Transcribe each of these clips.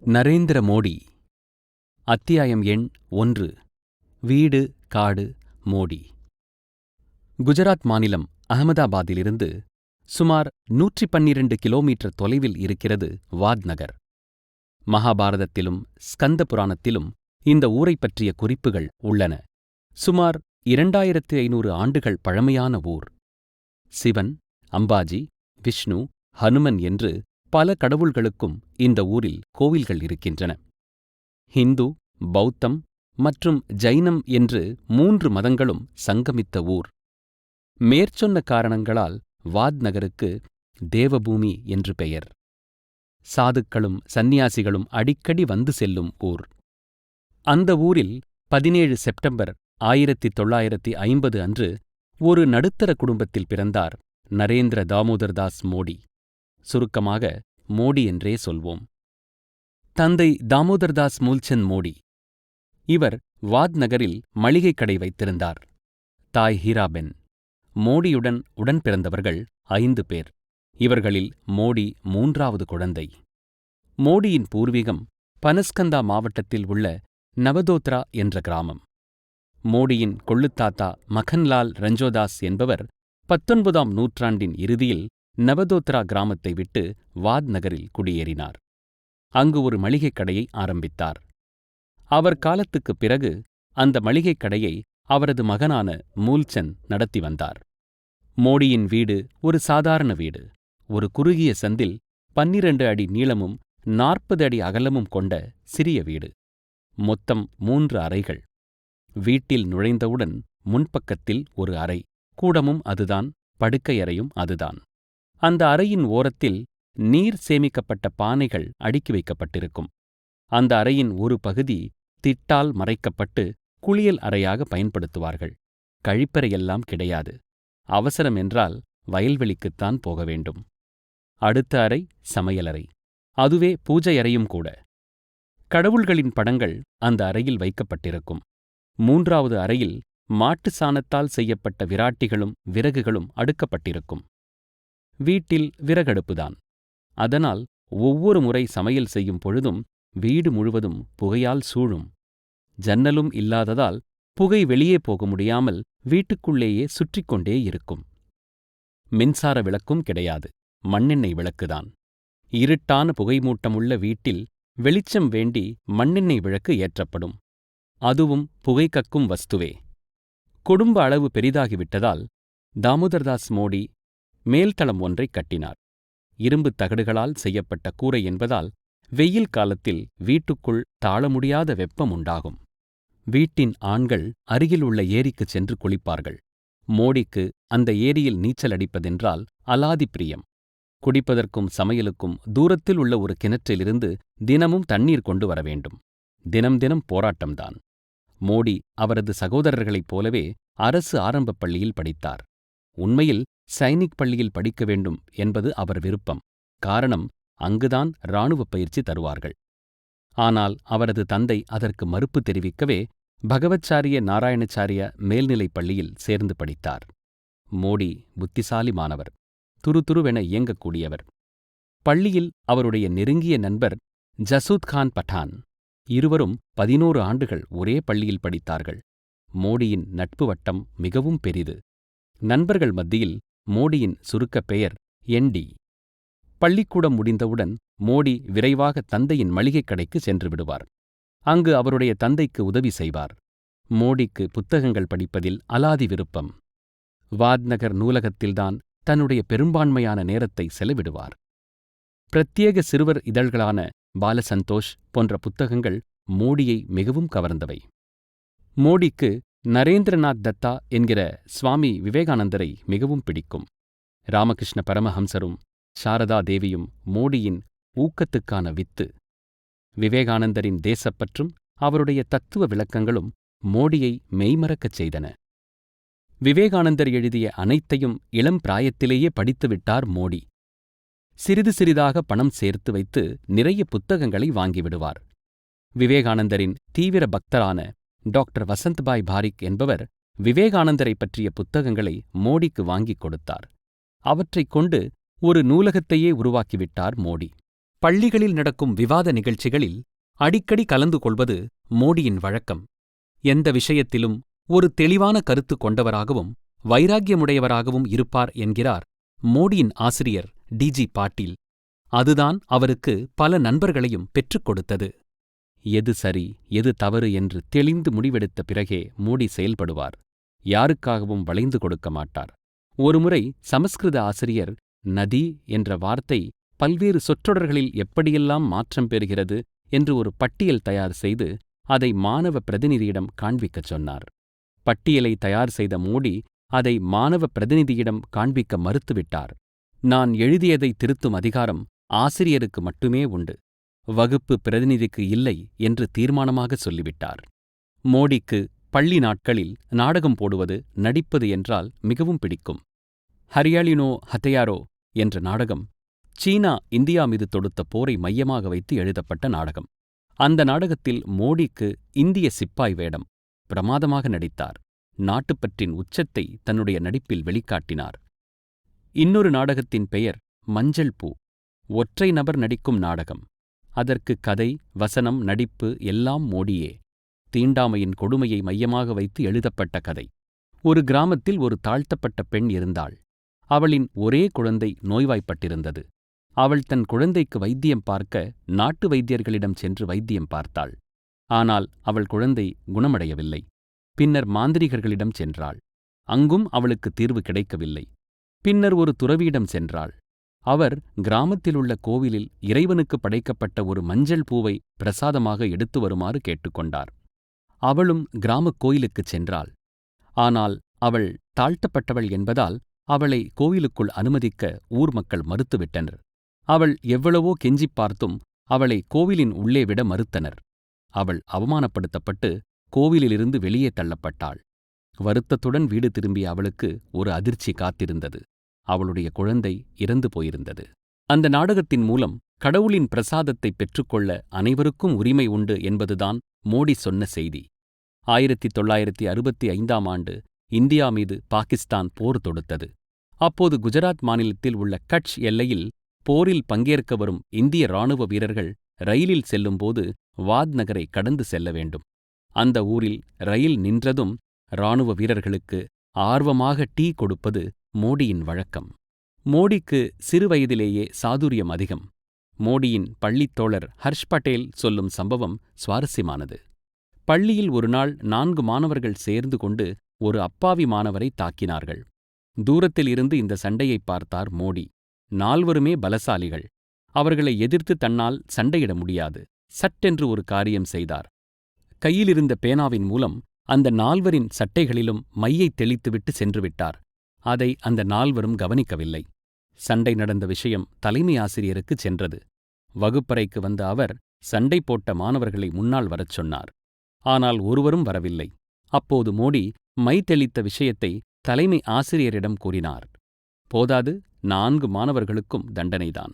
நரேந்திர மோடி. அத்தியாயம் எண் 1. வீடு காடு மோடி. குஜராத் மாநிலம் அகமதாபாத்திலிருந்து சுமார் 112 கிலோமீட்டர் தொலைவில் இருக்கிறது வாத்நகர். மகாபாரதத்திலும் ஸ்கந்த புராணத்திலும் இந்த ஊரைப் பற்றிய குறிப்புகள் உள்ளன. சுமார் 2500 ஆண்டுகள் பழமையான ஊர். சிவன், அம்பாஜி, விஷ்ணு, ஹனுமன் என்று பல கடவுள்களுக்கும் இந்த ஊரில் கோவில்கள் இருக்கின்றன. ஹிந்து, பௌத்தம் மற்றும் ஜைனம் என்று 3 மதங்களும் சங்கமித்த ஊர். மேற்சொன்ன காரணங்களால் வாத்நகருக்கு தேவபூமி என்று பெயர். சாதுக்களும் சந்நியாசிகளும் அடிக்கடி வந்து செல்லும் ஊர். அந்த ஊரில் 17 செப்டம்பர் 1950 அன்று ஒரு நடுத்தர குடும்பத்தில் பிறந்தார் நரேந்திர தாமோதர் தாஸ் மோடி. சுருக்கமாக மோடி என்றே சொல்வோம். தந்தை தாமோதர்தாஸ் மூல்சந்த் மோடி. இவர் வாத்நகரில் மளிகைக் கடை வைத்திருந்தார். தாய் ஹீராபென். மோடியுடன் உடன் பிறந்தவர்கள் 5 பேர். இவர்களில் மோடி 3வது குழந்தை. மோடியின் பூர்வீகம் பனஸ்கந்தா மாவட்டத்தில் உள்ள நவதோத்ரா என்ற கிராமம். மோடியின் கொள்ளுத்தாத்தா மகன்லால் ரஞ்சோதாஸ் என்பவர் 19ஆம் நூற்றாண்டின் இறுதியில் நவதோத்ரா கிராமத்தை விட்டு வாத்நகரில் குடியேறினார். அங்கு ஒரு மளிகைக் கடையை ஆரம்பித்தார். அவர் காலத்துக்குப் பிறகு அந்த மளிகைக் கடையை அவரது மகனான மூல்சந்த் நடத்தி வந்தார். மோடியின் வீடு ஒரு சாதாரண வீடு. ஒரு குறுகிய சந்தில் 12 அடி நீளமும் 40 அடி அகலமும் கொண்ட சிறிய வீடு. மொத்தம் 3 அறைகள். வீட்டில் நுழைந்தவுடன் முன்பக்கத்தில் ஒரு அறை. கூடமும் அதுதான், படுக்கையறையும் அதுதான். அந்த அறையின் ஓரத்தில் நீர் சேமிக்கப்பட்ட பானைகள் அடுக்கி வைக்கப்பட்டிருக்கும். அந்த அறையின் ஒரு பகுதி திட்டால் மறைக்கப்பட்டு குளியல் அறையாக பயன்படுத்துவார்கள். கழிப்பறையெல்லாம் கிடையாது. அவசரம் என்றால் வயல்வெளிக்குத்தான் போக வேண்டும். அடுத்த அறை சமையலறை. அதுவே பூஜை அறையும் கூட. கடவுள்களின் படங்கள் அந்த அறையில் வைக்கப்பட்டிருக்கும். 3வது அறையில் மாட்டு சாணத்தால் செய்யப்பட்ட விராட்டிகளும் விறகுகளும் அடுக்கப்பட்டிருக்கும். வீட்டில் விறகடுப்புதான். அதனால் ஒவ்வொரு முறை சமையல் செய்யும் பொழுதும் வீடு முழுவதும் புகையால் சூழும். ஜன்னலும் இல்லாததால் புகை வெளியே போக முடியாமல் வீட்டுக்குள்ளேயே சுற்றிக் கொண்டே இருக்கும். மின்சார விளக்கும் கிடையாது. மண்ணெண்ணெய் விளக்குதான். இருட்டான புகைமூட்டமுள்ள வீட்டில் வெளிச்சம் வேண்டி மண்ணெண்ணெய் விளக்கு ஏற்றப்படும். அதுவும் புகை கக்கும் வஸ்துவே. குடும்ப அளவு பெரிதாகிவிட்டதால் தாமோதர்தாஸ் மோடி மேல்தளம் ஒன்றைக் கட்டினார். இரும்புத் தகடுகளால் செய்யப்பட்ட கூரை என்பதால் வெயில் காலத்தில் வீட்டுக்குள் தாழ முடியாத வெப்பம் உண்டாகும். வீட்டின் ஆண்கள் அருகில் உள்ள ஏரிக்குச் சென்று குளிப்பார்கள். மோடிக்கு அந்த ஏரியில் நீச்சல் அடிப்பதென்றால் அலாதி பிரியம். குடிப்பதற்கும் சமையலுக்கும் தூரத்தில் உள்ள ஒரு கிணற்றிலிருந்து தினமும் தண்ணீர் கொண்டு வர வேண்டும். தினம் தினம் போராட்டம்தான். மோடி அவரது சகோதரர்களைப் போலவே அரசு ஆரம்பப் பள்ளியில் படித்தார். உண்மையில் சைனிக் பள்ளியில் படிக்க வேண்டும் என்பது அவர் விருப்பம். காரணம், அங்குதான் இராணுவப் பயிற்சி தருவார்கள். ஆனால் அவரது தந்தை அதற்கு மறுப்பு தெரிவிக்கவே பகவச்சாரிய நாராயணச்சாரிய மேல்நிலைப் பள்ளியில் சேர்ந்து படித்தார். மோடி புத்திசாலி மாணவர். துருதுருவென இயங்கக்கூடியவர். பள்ளியில் அவருடைய நெருங்கிய நண்பர் ஜசூத் கான் பட்டான். இருவரும் 11 ஆண்டுகள் ஒரே பள்ளியில் படித்தார்கள். மோடியின் நட்பு வட்டம் மிகவும் பெரிது. நண்பர்கள் மத்தியில் மோடியின் சுருக்கப் பெயர் ND. பள்ளிக்கூடம் முடிந்தவுடன் மோடி விரைவாக தந்தையின் மளிகைக் கடைக்கு சென்று விடுவார். அங்கு அவருடைய தந்தைக்கு உதவி செய்வார். மோடிக்கு புத்தகங்கள் படிப்பதில் அலாதி விருப்பம். வாத்நகர் நூலகத்தில்தான் தன்னுடைய பெரும்பான்மையான நேரத்தை செலவிடுவார். பிரத்யேக சிறுவர் இதழ்களான பாலசந்தோஷ் போன்ற புத்தகங்கள் மோடியை மிகவும் கவர்ந்தவை. மோடிக்கு நரேந்திரநாத் தத்தா என்கிற சுவாமி விவேகானந்தரை மிகவும் பிடிக்கும். ராமகிருஷ்ண பரமஹம்சரும் சாரதா தேவியும் மோடியின் ஊக்கத்துக்கான வித்து. விவேகானந்தரின் தேசப்பற்றும் அவருடைய தத்துவ விளக்கங்களும் மோடியை மெய்மறக்கச் செய்தன. விவேகானந்தர் எழுதிய அனைத்தையும் இளம் பிராயத்திலேயே படித்துவிட்டார் மோடி. சிறிது சிறிதாக பணம் சேர்த்து வைத்து நிறைய புத்தகங்களை வாங்கிவிடுவார். விவேகானந்தரின் தீவிர பக்தரான டாக்டர் வசந்த்பாய் பாரிக் என்பவர் விவேகானந்தரை பற்றிய புத்தகங்களை மோடிக்கு வாங்கிக் கொடுத்தார். அவற்றைக் கொண்டு ஒரு நூலகத்தையே உருவாக்கிவிட்டார் மோடி. பள்ளிகளில் நடக்கும் விவாத நிகழ்ச்சிகளில் அடிக்கடி கலந்து கொள்வது மோடியின் வழக்கம். எந்த விஷயத்திலும் ஒரு தெளிவான கருத்து கொண்டவராகவும் வைராக்கியமுடையவராகவும் இருப்பார் என்கிறார் மோடியின் ஆசிரியர் டி.ஜி. பாட்டீல். அதுதான் அவருக்கு பல நண்பர்களையும் பெற்றுக் கொடுத்தது. எது சரி எது தவறு என்று தெளிந்து முடிவெடுத்த பிறகே மோடி செயல்படுவார். யாருக்காகவும் வளைந்து கொடுக்க மாட்டார். ஒருமுறை சமஸ்கிருத ஆசிரியர் நதி என்ற வார்த்தை பல்வேறு சொற்றொடர்களில் எப்படியெல்லாம் மாற்றம் பெறுகிறது என்று ஒரு பட்டியல் தயார் செய்து அதை மாணவ பிரதிநிதியிடம் காண்பிக்கச் சொன்னார். பட்டியலை தயார் செய்த மோடி அதை மாணவ பிரதிநிதியிடம் காண்பிக்க மறுத்துவிட்டார். நான் எழுதியதை திருத்தும் அதிகாரம் ஆசிரியருக்கு மட்டுமே உண்டு, வகுப்பு பிரதிநிதிக்கு இல்லை என்று தீர்மானமாக சொல்லிவிட்டார். மோடிக்கு பள்ளி நாட்களில் நாடகம் போடுவது, நடிப்பது என்றால் மிகவும் பிடிக்கும். ஹரியாளினோ ஹதயாரோ என்ற நாடகம் சீனா இந்தியா மீது தொடுத்த போரை மையமாக வைத்து எழுதப்பட்ட நாடகம். அந்த நாடகத்தில் மோடிக்கு இந்திய சிப்பாய் வேடம். பிரமாதமாக நடித்தார். நாட்டுப்பற்றின் உச்சத்தை தன்னுடைய நடிப்பில் வெளிக்காட்டினார். இன்னொரு நாடகத்தின் பெயர் மஞ்சள் பூ. ஒற்றை நபர் நடிக்கும் நாடகம். அதற்கு கதை, வசனம், நடிப்பு எல்லாம் மோடியே. தீண்டாமையின் கொடுமையை மையமாக வைத்து எழுதப்பட்ட கதை. ஒரு கிராமத்தில் ஒரு தாழ்த்தப்பட்ட பெண் இருந்தாள். அவளின் ஒரே குழந்தை நோய்வாய்ப்பட்டிருந்தது. அவள் தன் குழந்தைக்கு வைத்தியம் பார்க்க நாட்டு வைத்தியர்களிடம் சென்று வைத்தியம் பார்த்தாள். ஆனால் அவள் குழந்தை குணமடையவில்லை. பின்னர் மாந்திரிகர்களிடம் சென்றாள். அங்கும் அவளுக்கு தீர்வு கிடைக்கவில்லை. பின்னர் ஒரு துறவியிடம் சென்றாள். அவர் கிராமத்திலுள்ள கோவிலில் இறைவனுக்கு படைக்கப்பட்ட ஒரு மஞ்சள் பூவை பிரசாதமாக எடுத்து வருமாறு கேட்டுக்கொண்டார். அவளும் கிராமக் கோயிலுக்குச் சென்றாள். ஆனால் அவள் தாழ்த்தப்பட்டவள் என்பதால் அவளை கோவிலுக்குள் அனுமதிக்க ஊர் மக்கள் மறுத்துவிட்டனர். அவள் எவ்வளவோ கெஞ்சிப் பார்த்தும் அவளை கோவிலின் உள்ளே விட மறுத்தனர். அவள் அவமானப்படுத்தப்பட்டு கோவிலிலிருந்து வெளியே தள்ளப்பட்டாள். வருத்தத்துடன் வீடு திரும்பிய அவளுக்கு ஒரு அதிர்ச்சி காத்திருந்தது. அவளுடைய குழந்தை இறந்து போயிருந்தது. அந்த நாடகத்தின் மூலம் கடவுளின் பிரசாதத்தை பெற்றுக்கொள்ள அனைவருக்கும் உரிமை உண்டு என்பதுதான் மோடி சொன்ன செய்தி. 1965ஆம் ஆண்டு இந்தியா மீது பாகிஸ்தான் போர் தொடுத்தது. அப்போது குஜராத் மாநிலத்தில் உள்ள கட்ச் எல்லையில் போரில் பங்கேற்க வரும் இந்திய இராணுவ வீரர்கள் ரயிலில் செல்லும்போது வாத் நகரை கடந்து செல்ல வேண்டும். அந்த ஊரில் ரயில் நின்றதும் இராணுவ வீரர்களுக்கு ஆர்வமாக டீ கொடுப்பது மோடியின் வழக்கம். மோடிக்கு சிறுவயதிலேயே சாதுரியம் அதிகம். மோடியின் பள்ளித்தோழர் ஹர்ஷ் பட்டேல் சொல்லும் சம்பவம் சுவாரஸ்யமானது. பள்ளியில் ஒருநாள் 4 மாணவர்கள் சேர்ந்து கொண்டு ஒரு அப்பாவி மாணவரை தாக்கினார்கள். தூரத்தில் இருந்து இந்த சண்டையை பார்த்தார் மோடி. 4வருமே பலசாலிகள். அவர்களை எதிர்த்து தன்னால் சண்டையிட முடியாது. சட்டென்று ஒரு காரியம் செய்தார். கையிலிருந்த பேனாவின் மூலம் அந்த 4வரின் சட்டைகளிலும் மையை தெளித்துவிட்டு சென்றுவிட்டார். அதை அந்த 4வரும் கவனிக்கவில்லை. சண்டை நடந்த விஷயம் தலைமை ஆசிரியருக்குச் சென்றது. வகுப்பறைக்கு வந்த அவர் சண்டை போட்ட மாணவர்களை முன்னால் வரச் சொன்னார். ஆனால் ஒருவரும் வரவில்லை. அப்போது மோடி மை தெளித்த விஷயத்தை தலைமை ஆசிரியரிடம் கூறினார். போதாது, 4 மாணவர்களுக்கும் தண்டனைதான்.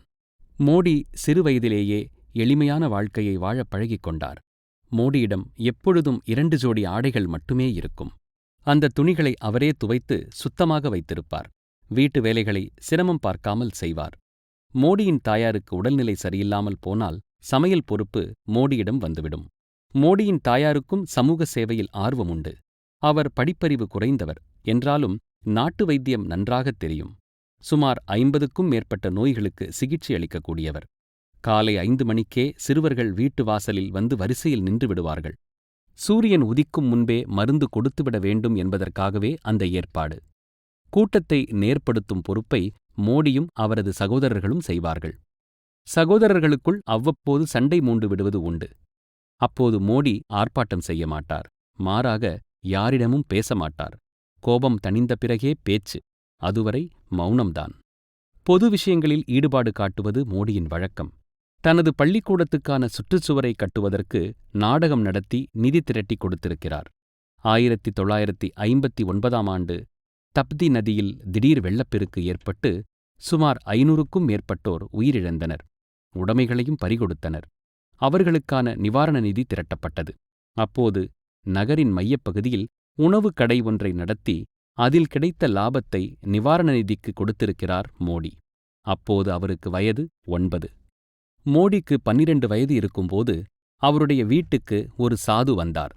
மோடி சிறுவயதிலேயே எளிமையான வாழ்க்கையை வாழப் பழகிக் கொண்டார். மோடியிடம் எப்பொழுதும் 2 ஜோடி ஆடைகள் மட்டுமே இருக்கும். அந்த துணிகளை அவரே துவைத்து சுத்தமாக வைத்திருப்பார். வீட்டு வேலைகளை சிரமம் பார்க்காமல் செய்வார். மோடியின் தாயாருக்கு உடல்நிலை சரியில்லாமல் போனால் சமையல் பொறுப்பு மோடியிடம் வந்துவிடும். மோடியின் தாயாருக்கும் சமூக சேவையில் ஆர்வம் உண்டு. அவர் படிப்பறிவு குறைந்தவர் என்றாலும் நாட்டு வைத்தியம் நன்றாகத் தெரியும். சுமார் 50க்கும் மேற்பட்ட நோய்களுக்கு சிகிச்சை அளிக்கக்கூடியவர். காலை 5 மணிக்கே சிறுவர்கள் வீட்டு வாசலில் வந்து வரிசையில் நின்று விடுவார்கள். சூரியன் உதிக்கும் முன்பே மருந்து கொடுத்துவிட வேண்டும் என்பதற்காகவே அந்த ஏற்பாடு. கூட்டத்தை நேர்படுத்தும் பொறுப்பை மோடியும் அவரது சகோதரர்களும் செய்வார்கள். சகோதரர்களுக்குள் அவ்வப்போது சண்டை மூண்டு விடுவது உண்டு. அப்போது மோடி ஆர்ப்பாட்டம் செய்ய மாட்டார். மாறாக யாரிடமும் பேச மாட்டார். கோபம் தணிந்த பிறகே பேச்சு. அதுவரை மௌனம்தான். பொது விஷயங்களில் ஈடுபாடு காட்டுவது மோடியின் வழக்கம். தனது பள்ளிக்கூடத்துக்கான சுற்றுச்சுவரை கட்டுவதற்கு நாடகம் நடத்தி நிதி திரட்டி கொடுத்திருக்கிறார். 1959ஆம் ஆண்டு தப்தி நதியில் திடீர் வெள்ளப்பெருக்கு ஏற்பட்டு சுமார் 500க்கும் மேற்பட்டோர் உயிரிழந்தனர். உடைமைகளையும் பறிகொடுத்தனர். அவர்களுக்கான நிவாரண நிதி திரட்டப்பட்டது. அப்போது நகரின் மையப்பகுதியில் உணவு கடை ஒன்றை நடத்தி அதில் கிடைத்த லாபத்தை நிவாரண நிதிக்கு கொடுத்திருக்கிறார் மோடி. அப்போது அவருக்கு வயது 9. மோடிக்கு 12 வயது இருக்கும்போது அவருடைய வீட்டுக்கு ஒரு சாது வந்தார்.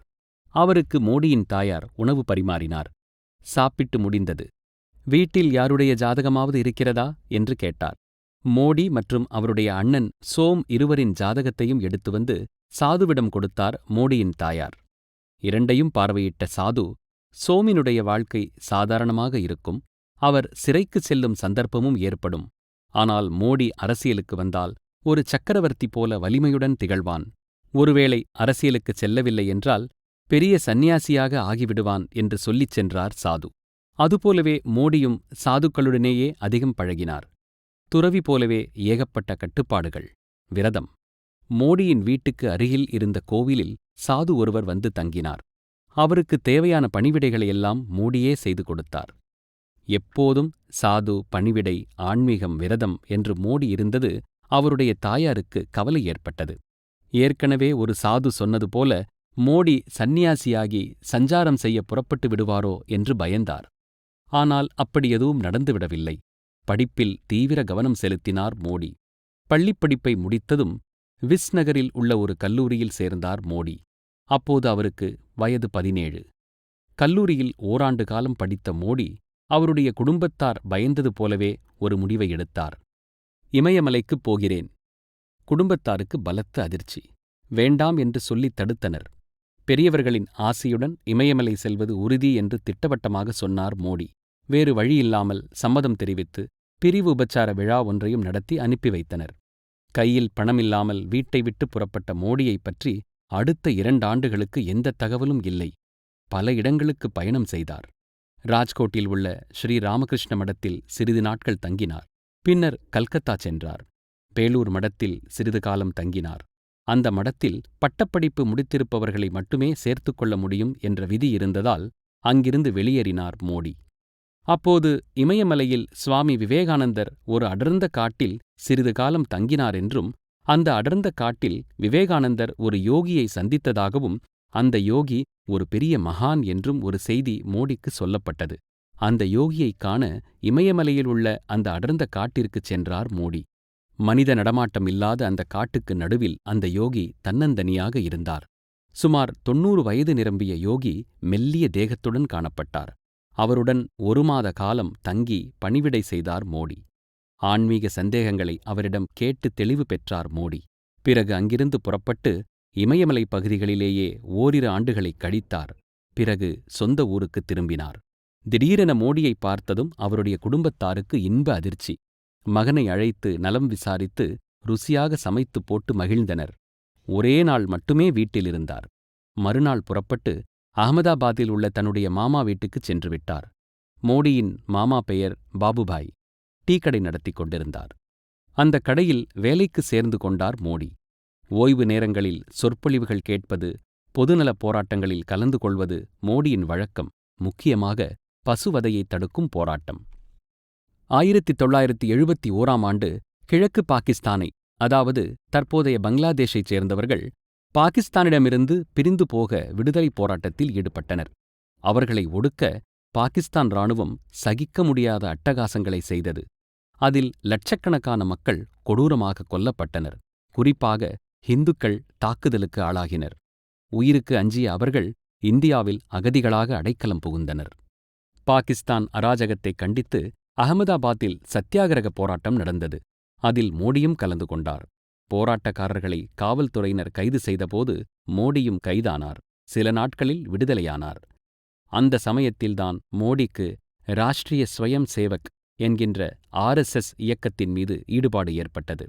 அவருக்கு மோடியின் தாயார் உணவு பரிமாறினார். சாப்பிட்டு முடிந்தது. வீட்டில் யாருடைய ஜாதகமாவது இருக்கிறதா என்று கேட்டார். மோடி மற்றும் அவருடைய அண்ணன் சோம் இருவரின் ஜாதகத்தையும் எடுத்து வந்து சாதுவிடம் கொடுத்தார் மோடியின் தாயார். இரண்டையும் பார்வையிட்ட சாது, சோமினுடைய வாழ்க்கை சாதாரணமாக இருக்கும், அவர் சிறைக்கு செல்லும் சந்தர்ப்பமும் ஏற்படும். ஆனால் மோடி அரசியலுக்கு வந்தால் ஒரு சக்கரவர்த்தி போல வலிமையுடன் திகழ்வான். ஒருவேளை அரசியலுக்கு செல்லவில்லை என்றால் பெரிய சந்நியாசியாக ஆகிவிடுவான் என்று சொல்லிச் சென்றார் சாது. அதுபோலவே மோடியும் சாதுக்களுடனேயே அதிகம் பழகினார். துறவி போலவே ஏகப்பட்ட கட்டுப்பாடுகள், விரதம். மோடியின் வீட்டுக்கு அருகில் இருந்த கோவிலில் சாது ஒருவர் வந்து தங்கினார். அவருக்கு தேவையான பணிவிடைகளையெல்லாம் மோடியே செய்து கொடுத்தார். எப்போதும் சாது, பணிவிடை, ஆன்மீகம், விரதம் என்று மோடி இருந்தது அவருடைய தாயாருக்கு கவலை ஏற்பட்டது. ஏற்கனவே ஒரு சாது சொன்னது போல மோடி சந்நியாசியாகி சஞ்சாரம் செய்ய புறப்பட்டு விடுவாரோ என்று பயந்தார். ஆனால் அப்படி எதுவும் நடந்துவிடவில்லை. படிப்பில் தீவிர கவனம் செலுத்தினார் மோடி. பள்ளிப்படிப்பை முடித்ததும் விஸ்நகரில் உள்ள ஒரு கல்லூரியில் சேர்ந்தார் மோடி. அப்போது அவருக்கு வயது 17. கல்லூரியில் ஓராண்டு காலம் படித்த மோடி அவருடைய குடும்பத்தார் பயந்தது போலவே ஒரு முடிவை எடுத்தார். இமயமலைக்குப் போகிறேன். குடும்பத்தாருக்கு பலத்த அதிர்ச்சி. வேண்டாம் என்று சொல்லித் தடுத்தனர். பெரியவர்களின் ஆசையுடன் இமயமலை செல்வது உறுதி என்று திட்டவட்டமாக சொன்னார் மோடி. வேறு வழியில்லாமல் சம்மதம் தெரிவித்து பிரிவு உபச்சார விழா ஒன்றையும் நடத்தி அனுப்பி வைத்தனர். கையில் பணமில்லாமல் வீட்டை விட்டு புறப்பட்ட மோடியைப் பற்றி அடுத்த 2 ஆண்டுகளுக்கு எந்த தகவலும் இல்லை. பல இடங்களுக்கு பயணம் செய்தார். ராஜ்கோட்டில் உள்ள ஸ்ரீ ராமகிருஷ்ண மடத்தில் சிறிது நாட்கள் தங்கினார். பின்னர் கல்கத்தா சென்றார். பேலூர் மடத்தில் சிறிது காலம் தங்கினார். அந்த மடத்தில் பட்டப்படிப்பு முடித்திருப்பவர்களை மட்டுமே சேர்த்துக்கொள்ள முடியும் என்ற விதி இருந்ததால் அங்கிருந்து வெளியேறினார் மோடி. அப்போது இமயமலையில் சுவாமி விவேகானந்தர் ஒரு அடர்ந்த காட்டில் சிறிது காலம் தங்கினார் என்றும், அந்த அடர்ந்த காட்டில் விவேகானந்தர் ஒரு யோகியை சந்தித்ததாகவும், அந்த யோகி ஒரு பெரிய மகான் என்றும் ஒரு செய்தி மோடிக்கு சொல்லப்பட்டது. அந்த யோகியைக் காண இமயமலையில் உள்ள அந்த அடர்ந்த காட்டிற்குச் சென்றார் மோடி. மனித நடமாட்டம் இல்லாத அந்த காட்டுக்கு நடுவில் அந்த யோகி தன்னந்தனியாக இருந்தார். சுமார் 90 வயது நிரம்பிய யோகி மெல்லிய தேகத்துடன் காணப்பட்டார். அவருடன் 1 மாத காலம் தங்கி பணிவிடை செய்தார் மோடி. ஆன்மீக சந்தேகங்களை அவரிடம் கேட்டு தெளிவு பெற்றார் மோடி. பிறகு அங்கிருந்து புறப்பட்டு இமயமலை பகுதிகளிலேயே ஓரிரு ஆண்டுகளைக் கழித்தார். பிறகு சொந்த ஊருக்குத் திரும்பினார். திடீரென மோடியை பார்த்ததும் அவருடைய குடும்பத்தாருக்கு இன்ப அதிர்ச்சி. மகனை அழைத்து நலம் விசாரித்து ருசியாக சமைத்துப் போட்டு மகிழ்ந்தனர். ஒரே நாள் மட்டுமே வீட்டிலிருந்தார். மறுநாள் புறப்பட்டு அகமதாபாத்தில் உள்ள தன்னுடைய மாமா வீட்டுக்குச் சென்று விட்டார். மோடியின் மாமா பெயர் பாபுபாய். டீ கடை நடத்திக் கொண்டிருந்தார். அந்த கடையில் வேலைக்கு சேர்ந்து கொண்டார் மோடி. ஓய்வு நேரங்களில் சொற்பொழிவுகள் கேட்பது, பொதுநலப் போராட்டங்களில் கலந்து கொள்வது மோடியின் வழக்கம். முக்கியமாக பசுவதையை தடுக்கும் போராட்டம். 1971ஆம் ஆண்டு கிழக்கு பாகிஸ்தானை, அதாவது தற்போதைய பங்களாதேஷைச் சேர்ந்தவர்கள் பாகிஸ்தானிடமிருந்து பிரிந்து போக விடுதலைப் போராட்டத்தில் ஈடுபட்டனர். அவர்களை ஒடுக்க பாகிஸ்தான் இராணுவம் சகிக்க முடியாத அட்டகாசங்களை செய்தது. அதில் லட்சக்கணக்கான மக்கள் கொடூரமாக கொல்லப்பட்டனர். குறிப்பாக இந்துக்கள் தாக்குதலுக்கு ஆளாகினர். உயிருக்கு அஞ்சிய அவர்கள் இந்தியாவில் அகதிகளாக அடைக்கலம் புகுந்தனர். பாகிஸ்தான் அராஜகத்தைக் கண்டித்து அகமதாபாத்தில் சத்தியாகிரக போராட்டம் நடந்தது. அதில் மோடியும் கலந்து கொண்டார். போராட்டக்காரர்களை காவல்துறையினர் கைது செய்தபோது மோடியும் கைதானார். சில நாட்களில் விடுதலையானார். அந்த சமயத்தில்தான் மோடிக்கு ராஷ்டிரிய ஸ்வயம் சேவக் என்கின்ற RSS இயக்கத்தின் மீது ஈடுபாடு ஏற்பட்டது.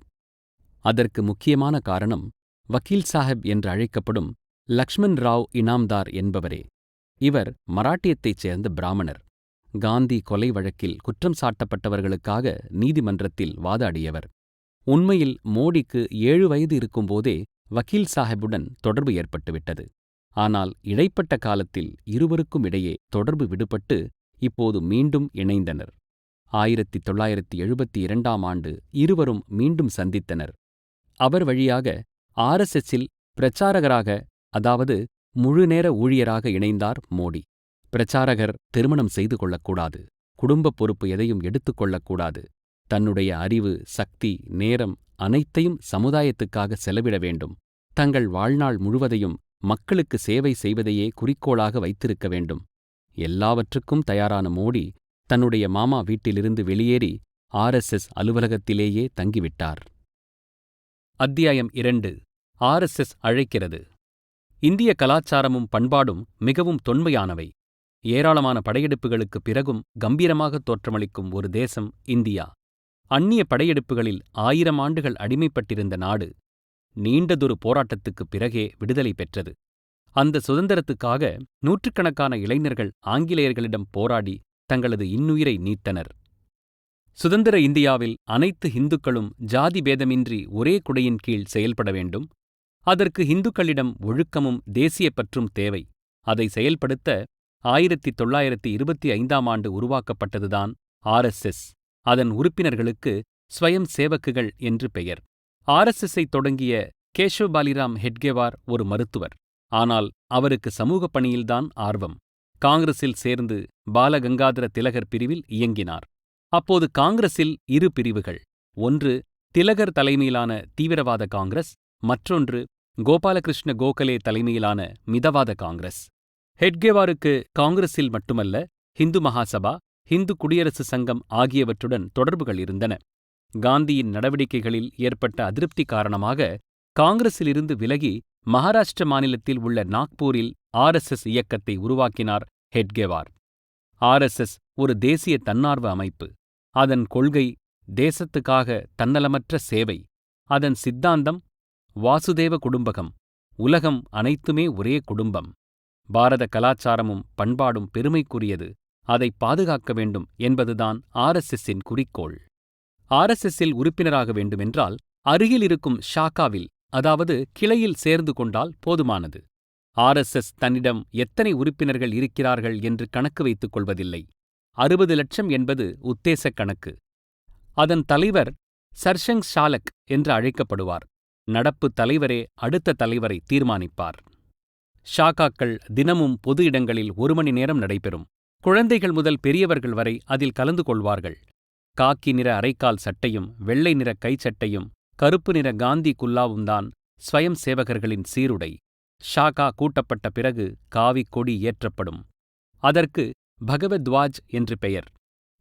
அதற்கு முக்கியமான காரணம் வக்கீல் சாஹெப் என்று அழைக்கப்படும் லக்ஷ்மண் ராவ் இனாம்தார் என்பவரே. இவர் மராட்டியத்தைச் சேர்ந்த பிராமணர். காந்தி கொலை வழக்கில் குற்றம் சாட்டப்பட்டவர்களுக்காக நீதிமன்றத்தில் வாதாடியவர். உண்மையில் மோடிக்கு 7 வயது இருக்கும்போதே வக்கீல் சாஹெப்புடன் தொடர்பு ஏற்பட்டுவிட்டது. ஆனால் இடைப்பட்ட காலத்தில் இருவருக்கும் இடையே தொடர்பு விடுபட்டு இப்போது மீண்டும் இணைந்தனர். 1972ஆம் ஆண்டு இருவரும் மீண்டும் சந்தித்தனர். அவர் வழியாக RSSஇல் பிரச்சாரகராக, அதாவது முழுநேர ஊழியராக இணைந்தார் மோடி. பிரச்சாரகர் திருமணம் செய்து கொள்ளக்கூடாது, குடும்பப் பொறுப்பு எதையும் எடுத்துக்கொள்ளக்கூடாது, தன்னுடைய அறிவு, சக்தி, நேரம் அனைத்தையும் சமுதாயத்துக்காக செலவிட வேண்டும். தங்கள் வாழ்நாள் முழுவதையும் மக்களுக்கு சேவை செய்வதையே குறிக்கோளாக வைத்திருக்க வேண்டும். எல்லாவற்றுக்கும் தயாரான மோடி தன்னுடைய மாமா வீட்டிலிருந்து வெளியேறி RSS அலுவலகத்திலேயே தங்கிவிட்டார். அத்தியாயம் 2. RSS அழைக்கிறது. இந்திய கலாச்சாரமும் பண்பாடும் மிகவும் தொன்மையானவை. ஏராளமான படையெடுப்புகளுக்குப் பிறகும் கம்பீரமாக தோற்றமளிக்கும் ஒரு தேசம் இந்தியா. அந்நிய படையெடுப்புகளில் 1000 ஆண்டுகள் அடிமைப்பட்டிருந்த நாடு நீண்டதொரு போராட்டத்துக்குப் பிறகே விடுதலை பெற்றது. அந்த சுதந்திரத்துக்காக நூற்றுக்கணக்கான இளைஞர்கள் ஆங்கிலேயர்களிடம் போராடி தங்களது இன்னுயிரை நீத்தனர். சுதந்திர இந்தியாவில் அனைத்து இந்துக்களும் ஜாதி பேதமின்றி ஒரே குடையின் கீழ் செயல்பட வேண்டும். அதற்கு இந்துக்களிடம் ஒழுக்கமும் தேசியப்பற்றும் தேவை. அதை செயல்படுத்த 1925ஆம் ஆண்டு உருவாக்கப்பட்டதுதான் RSS. அதன் உறுப்பினர்களுக்கு ஸ்வயம் சேவக்குகள் என்று பெயர். RSSஐ தொடங்கிய கேஷவ் பாலிராம் ஹெட்கேவார் ஒரு மருத்துவர். ஆனால் அவருக்கு சமூகப் பணியில்தான் ஆர்வம். காங்கிரஸில் சேர்ந்து பாலகங்காதர திலகர் பிரிவில் இயங்கினார். அப்போது காங்கிரஸில் 2 பிரிவுகள். ஒன்று திலகர் தலைமையிலான தீவிரவாத காங்கிரஸ், மற்றொன்று கோபாலகிருஷ்ண கோகலே தலைமையிலான மிதவாத காங்கிரஸ். ஹெட்கேவாருக்கு காங்கிரஸில் மட்டுமல்ல, ஹிந்து மகாசபா, ஹிந்து குடியரசு சங்கம் ஆகியவற்றுடன் தொடர்புகள் இருந்தன. காந்தியின் நடவடிக்கைகளில் ஏற்பட்ட அதிருப்தி காரணமாக காங்கிரஸிலிருந்து விலகி மகாராஷ்டிர மாநிலத்தில் உள்ள நாக்பூரில் RSS இயக்கத்தை உருவாக்கினார் ஹெட்கேவார். RSS ஒரு தேசிய தன்னார்வ அமைப்பு. அதன் கொள்கை தேசத்துக்காக தன்னலமற்ற சேவை. அதன் சித்தாந்தம் வாசுதேவ குடும்பகம், உலகம் அனைத்துமே ஒரே குடும்பம். பாரத கலாச்சாரமும் பண்பாடும் பெருமைக்குரியது, அதை பாதுகாக்க வேண்டும் என்பதுதான் RSSஇன் குறிக்கோள். RSSஇல் உறுப்பினராக வேண்டுமென்றால் அருகில் இருக்கும் ஷாக்காவில், அதாவது கிளையில் சேர்ந்து கொண்டால் போதுமானது. RSS தன்னிடம் எத்தனை உறுப்பினர்கள் இருக்கிறார்கள் என்று கணக்கு வைத்துக் கொள்வதில்லை. 60 லட்சம் என்பது உத்தேசக் கணக்கு. அதன் தலைவர் சர்ஷங் சாலக் என்று அழைக்கப்படுவார். நடப்பு தலைவரே அடுத்த தலைவரை தீர்மானிப்பார். ஷாக்காக்கள் தினமும் பொது இடங்களில் 1 மணி நேரம் நடைபெறும். குழந்தைகள் முதல் பெரியவர்கள் வரை அதில் கலந்து கொள்வார்கள். காக்கி நிற அரைக்கால் சட்டையும் வெள்ளை நிற கைச்சட்டையும் கருப்பு நிற காந்தி குல்லாவும்தான் ஸ்வயம் சேவகர்களின் சீருடை. ஷாக்கா கூட்டப்பட்ட பிறகு காவிக் கொடி ஏற்றப்படும். அதற்கு பகவத்வாஜ் என்று பெயர்.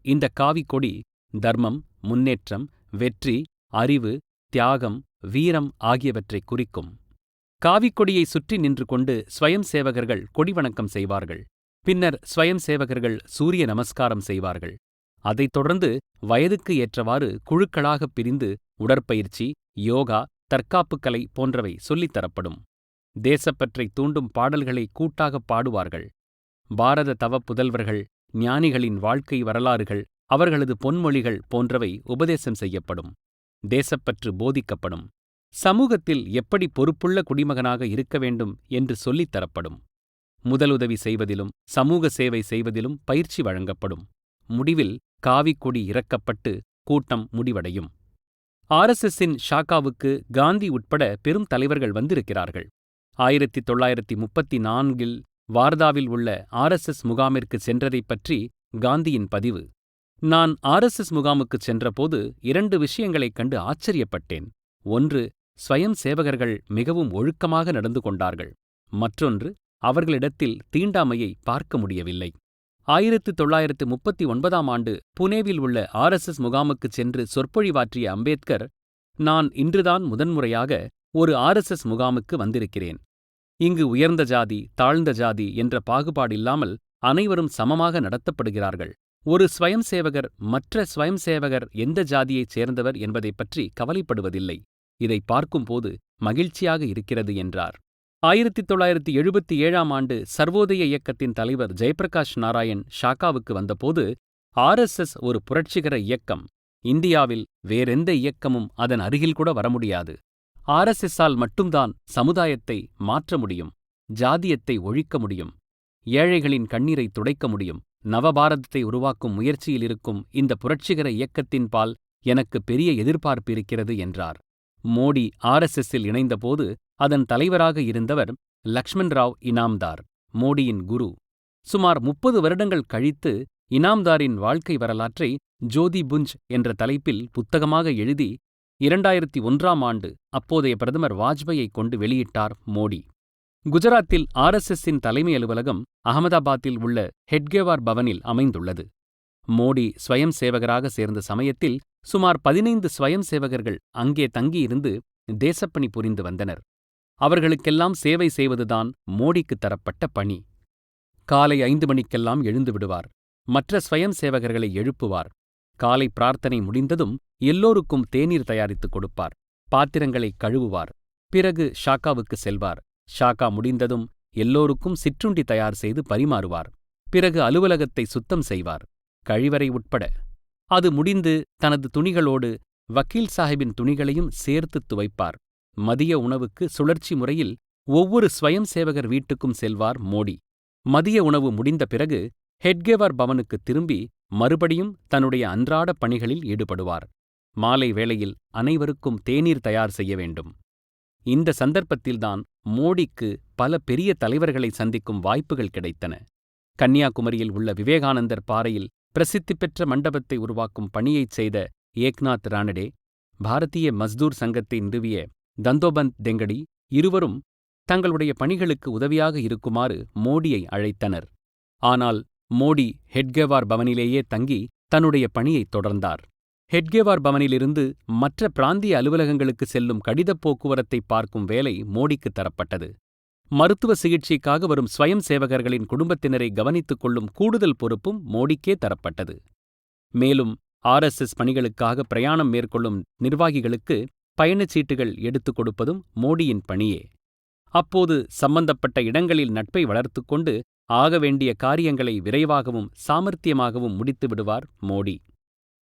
இந்த காவிக் கொடி தர்மம், முன்னேற்றம், வெற்றி, அறிவு, தியாகம், வீரம் ஆகியவற்றைக் குறிக்கும். காவிக்கொடியை சுற்றி நின்று கொண்டு ஸ்வயம் சேவகர்கள் கொடி வணக்கம் செய்வார்கள். பின்னர் ஸ்வயம் சேவகர்கள் சூரிய நமஸ்காரம் செய்வார்கள். அதைத் தொடர்ந்து வயதுக்கு ஏற்றவாறு குழுக்களாகப் பிரிந்து உடற்பயிற்சி, யோகா, தற்காப்புக் கலை போன்றவை சொல்லித்தரப்படும். தேசப்பற்றை தூண்டும் பாடல்களை கூட்டாகப் பாடுவார்கள். பாரத தவ புதல்வர்கள், ஞானிகளின் வாழ்க்கை வரலாறுகள், அவர்களது பொன்மொழிகள் போன்றவை உபதேசம் செய்யப்படும். தேசப்பற்று போதிக்கப்படும். சமூகத்தில் எப்படி பொறுப்புள்ள குடிமகனாக இருக்க வேண்டும் என்று சொல்லித் தரப்படும். முதலுதவி செய்வதிலும் சமூக சேவை செய்வதிலும் பயிற்சி வழங்கப்படும். முடிவில் காவிக்கொடி இறக்கப்பட்டு கூட்டம் முடிவடையும். RSSஇன் ஷாக்காவுக்கு காந்தி உட்பட பெரும் தலைவர்கள் வந்திருக்கிறார்கள். 1934இல் வார்தாவில் உள்ள RSS முகாமிற்கு சென்றதைப் பற்றி காந்தியின் பதிவு. நான் RSS முகாமுக்குச் சென்றபோது 2 விஷயங்களைக் கண்டு ஆச்சரியப்பட்டேன். ஒன்று, ஸ்வயம் சேவகர்கள் மிகவும் ஒழுக்கமாக நடந்து கொண்டார்கள். மற்றொன்று, அவர்களிடத்தில் தீண்டாமையை பார்க்க முடியவில்லை. 1939ஆம் ஆண்டு புனேவில் உள்ள RSS முகாமுக்குச் சென்று சொற்பொழிவாற்றிய அம்பேத்கர், நான் இன்றுதான் முதன்முறையாக ஒரு RSS முகாமுக்கு வந்திருக்கிறேன். இங்கு உயர்ந்த ஜாதி, தாழ்ந்த ஜாதி என்ற பாகுபாடில்லாமல் அனைவரும் சமமாக நடத்தப்படுகிறார்கள். ஒரு ஸ்வயம் சேவகர் மற்ற ஸ்வயம் சேவகர் எந்த ஜாதியைச் சேர்ந்தவர் என்பதைப் பற்றி கவலைப்படுவதில்லை. இதை பார்க்கும்போது மகிழ்ச்சியாக இருக்கிறது என்றார். 1977ஆம் ஆண்டு சர்வோதய இயக்கத்தின் தலைவர் ஜெயப்பிரகாஷ் நாராயண் ஷாக்காவுக்கு வந்தபோது, RSS ஒரு புரட்சிகர இயக்கம், இந்தியாவில் வேறெந்த இயக்கமும் அதன் அருகில் கூட வர முடியாது. RSSஆல் மட்டும்தான் சமுதாயத்தை மாற்ற முடியும், ஜாதியத்தை ஒழிக்க முடியும், ஏழைகளின் கண்ணீரை துடைக்க முடியும். நவபாரதத்தை உருவாக்கும் முயற்சியில் இருக்கும் இந்த புரட்சிகர இயக்கத்தின் பால் எனக்கு பெரிய எதிர்பார்ப்பு இருக்கிறது என்றார். மோடி RSSஇல் இணைந்தபோது அதன் தலைவராக இருந்தவர் லக்ஷ்மண் ராவ் இனாம்தார், மோடியின் குரு. சுமார் 30 வருடங்கள் கழித்து இனாம்தாரின் வாழ்க்கை வரலாற்றை ஜோதி புஞ்ச் என்ற தலைப்பில் புத்தகமாக எழுதி 2001ஆம் ஆண்டு அப்போதைய பிரதமர் வாஜ்பாயை கொண்டு வெளியிட்டார் மோடி. குஜராத்தில் RSSஇன் தலைமை அலுவலகம் அகமதாபாத்தில் உள்ள ஹெட்கேவார் பவனில் அமைந்துள்ளது. மோடி ஸ்வயம் சேவகராக சேர்ந்த சமயத்தில் சுமார் 15 ஸ்வயம் சேவகர்கள் அங்கே தங்கியிருந்து தேசப்பணி புரிந்து வந்தனர். அவர்களுக்கெல்லாம் சேவை செய்வதுதான் மோடிக்கு தரப்பட்ட பணி. காலை 5 மணிக்கெல்லாம் எழுந்து விடுவார். மற்ற ஸ்வயம் சேவகர்களை எழுப்புவார். காலை பிரார்த்தனை முடிந்ததும் எல்லோருக்கும் தேநீர் தயாரித்துக் கொடுப்பார். பாத்திரங்களை கழுவுவார். பிறகு ஷாக்காவுக்கு செல்வார். ஷாக்கா முடிந்ததும் எல்லோருக்கும் சிற்றுண்டி தயார் செய்து பரிமாறுவார். பிறகு அலுவலகத்தை சுத்தம் செய்வார், கழிவறை உட்பட. அது முடிந்து தனது துணிகளோடு வக்கீல் சாஹிபின் துணிகளையும் சேர்த்து துவைப்பார். மதிய உணவுக்கு சுழற்சி முறையில் ஒவ்வொரு ஸ்வயம் சேவகர் வீட்டுக்கும் செல்வார் மோடி. மதிய உணவு முடிந்த பிறகு ஹெட்கேவார் பவனுக்கு திரும்பி மறுபடியும் தன்னுடைய அன்றாட பணிகளில் ஈடுபடுவார். மாலை வேளையில் அனைவருக்கும் தேநீர் தயார் செய்ய வேண்டும். இந்த சந்தர்ப்பத்தில்தான் மோடிக்கு பல பெரிய தலைவர்களை சந்திக்கும் வாய்ப்புகள் கிடைத்தன. கன்னியாகுமரியில் உள்ள விவேகானந்தர் பாறையில் பிரசித்தி பெற்ற மண்டபத்தை உருவாக்கும் பணியைச் செய்த ஏக்நாத் ரானடே, பாரதிய மஸ்தூர் சங்கத்தை நிறுவிய தந்தோபந்த் தெங்கடி இருவரும் தங்களுடைய பணிகளுக்கு உதவியாக இருக்குமாறு மோடியை அழைத்தனர். ஆனால் மோடி ஹெட்கேவார் பவனிலேயே தங்கி தன்னுடைய பணியைத் தொடர்ந்தார். ஹெட்கேவார் பவனிலிருந்து மற்ற பிராந்திய அலுவலகங்களுக்கு செல்லும் கடிதப் போக்குவரத்தை பார்க்கும் வேலை மோடிக்கு தரப்பட்டது. மருத்துவ சிகிச்சைக்காக வரும் ஸ்வயம் சேவகர்களின் குடும்பத்தினரை கவனித்துக் கொள்ளும் கூடுதல் பொறுப்பும் மோடிக்கே தரப்பட்டது. மேலும் RSS பணிகளுக்காக பிரயாணம் மேற்கொள்ளும் நிர்வாகிகளுக்கு பயணச்சீட்டுகள் எடுத்துக் கொடுப்பதும் மோடியின் பணியே. அப்போது சம்பந்தப்பட்ட இடங்களில் நட்பை வளர்த்துக் கொண்டு ஆக வேண்டிய காரியங்களை விரைவாகவும் சாமர்த்தியமாகவும் முடித்து விடுவார் மோடி.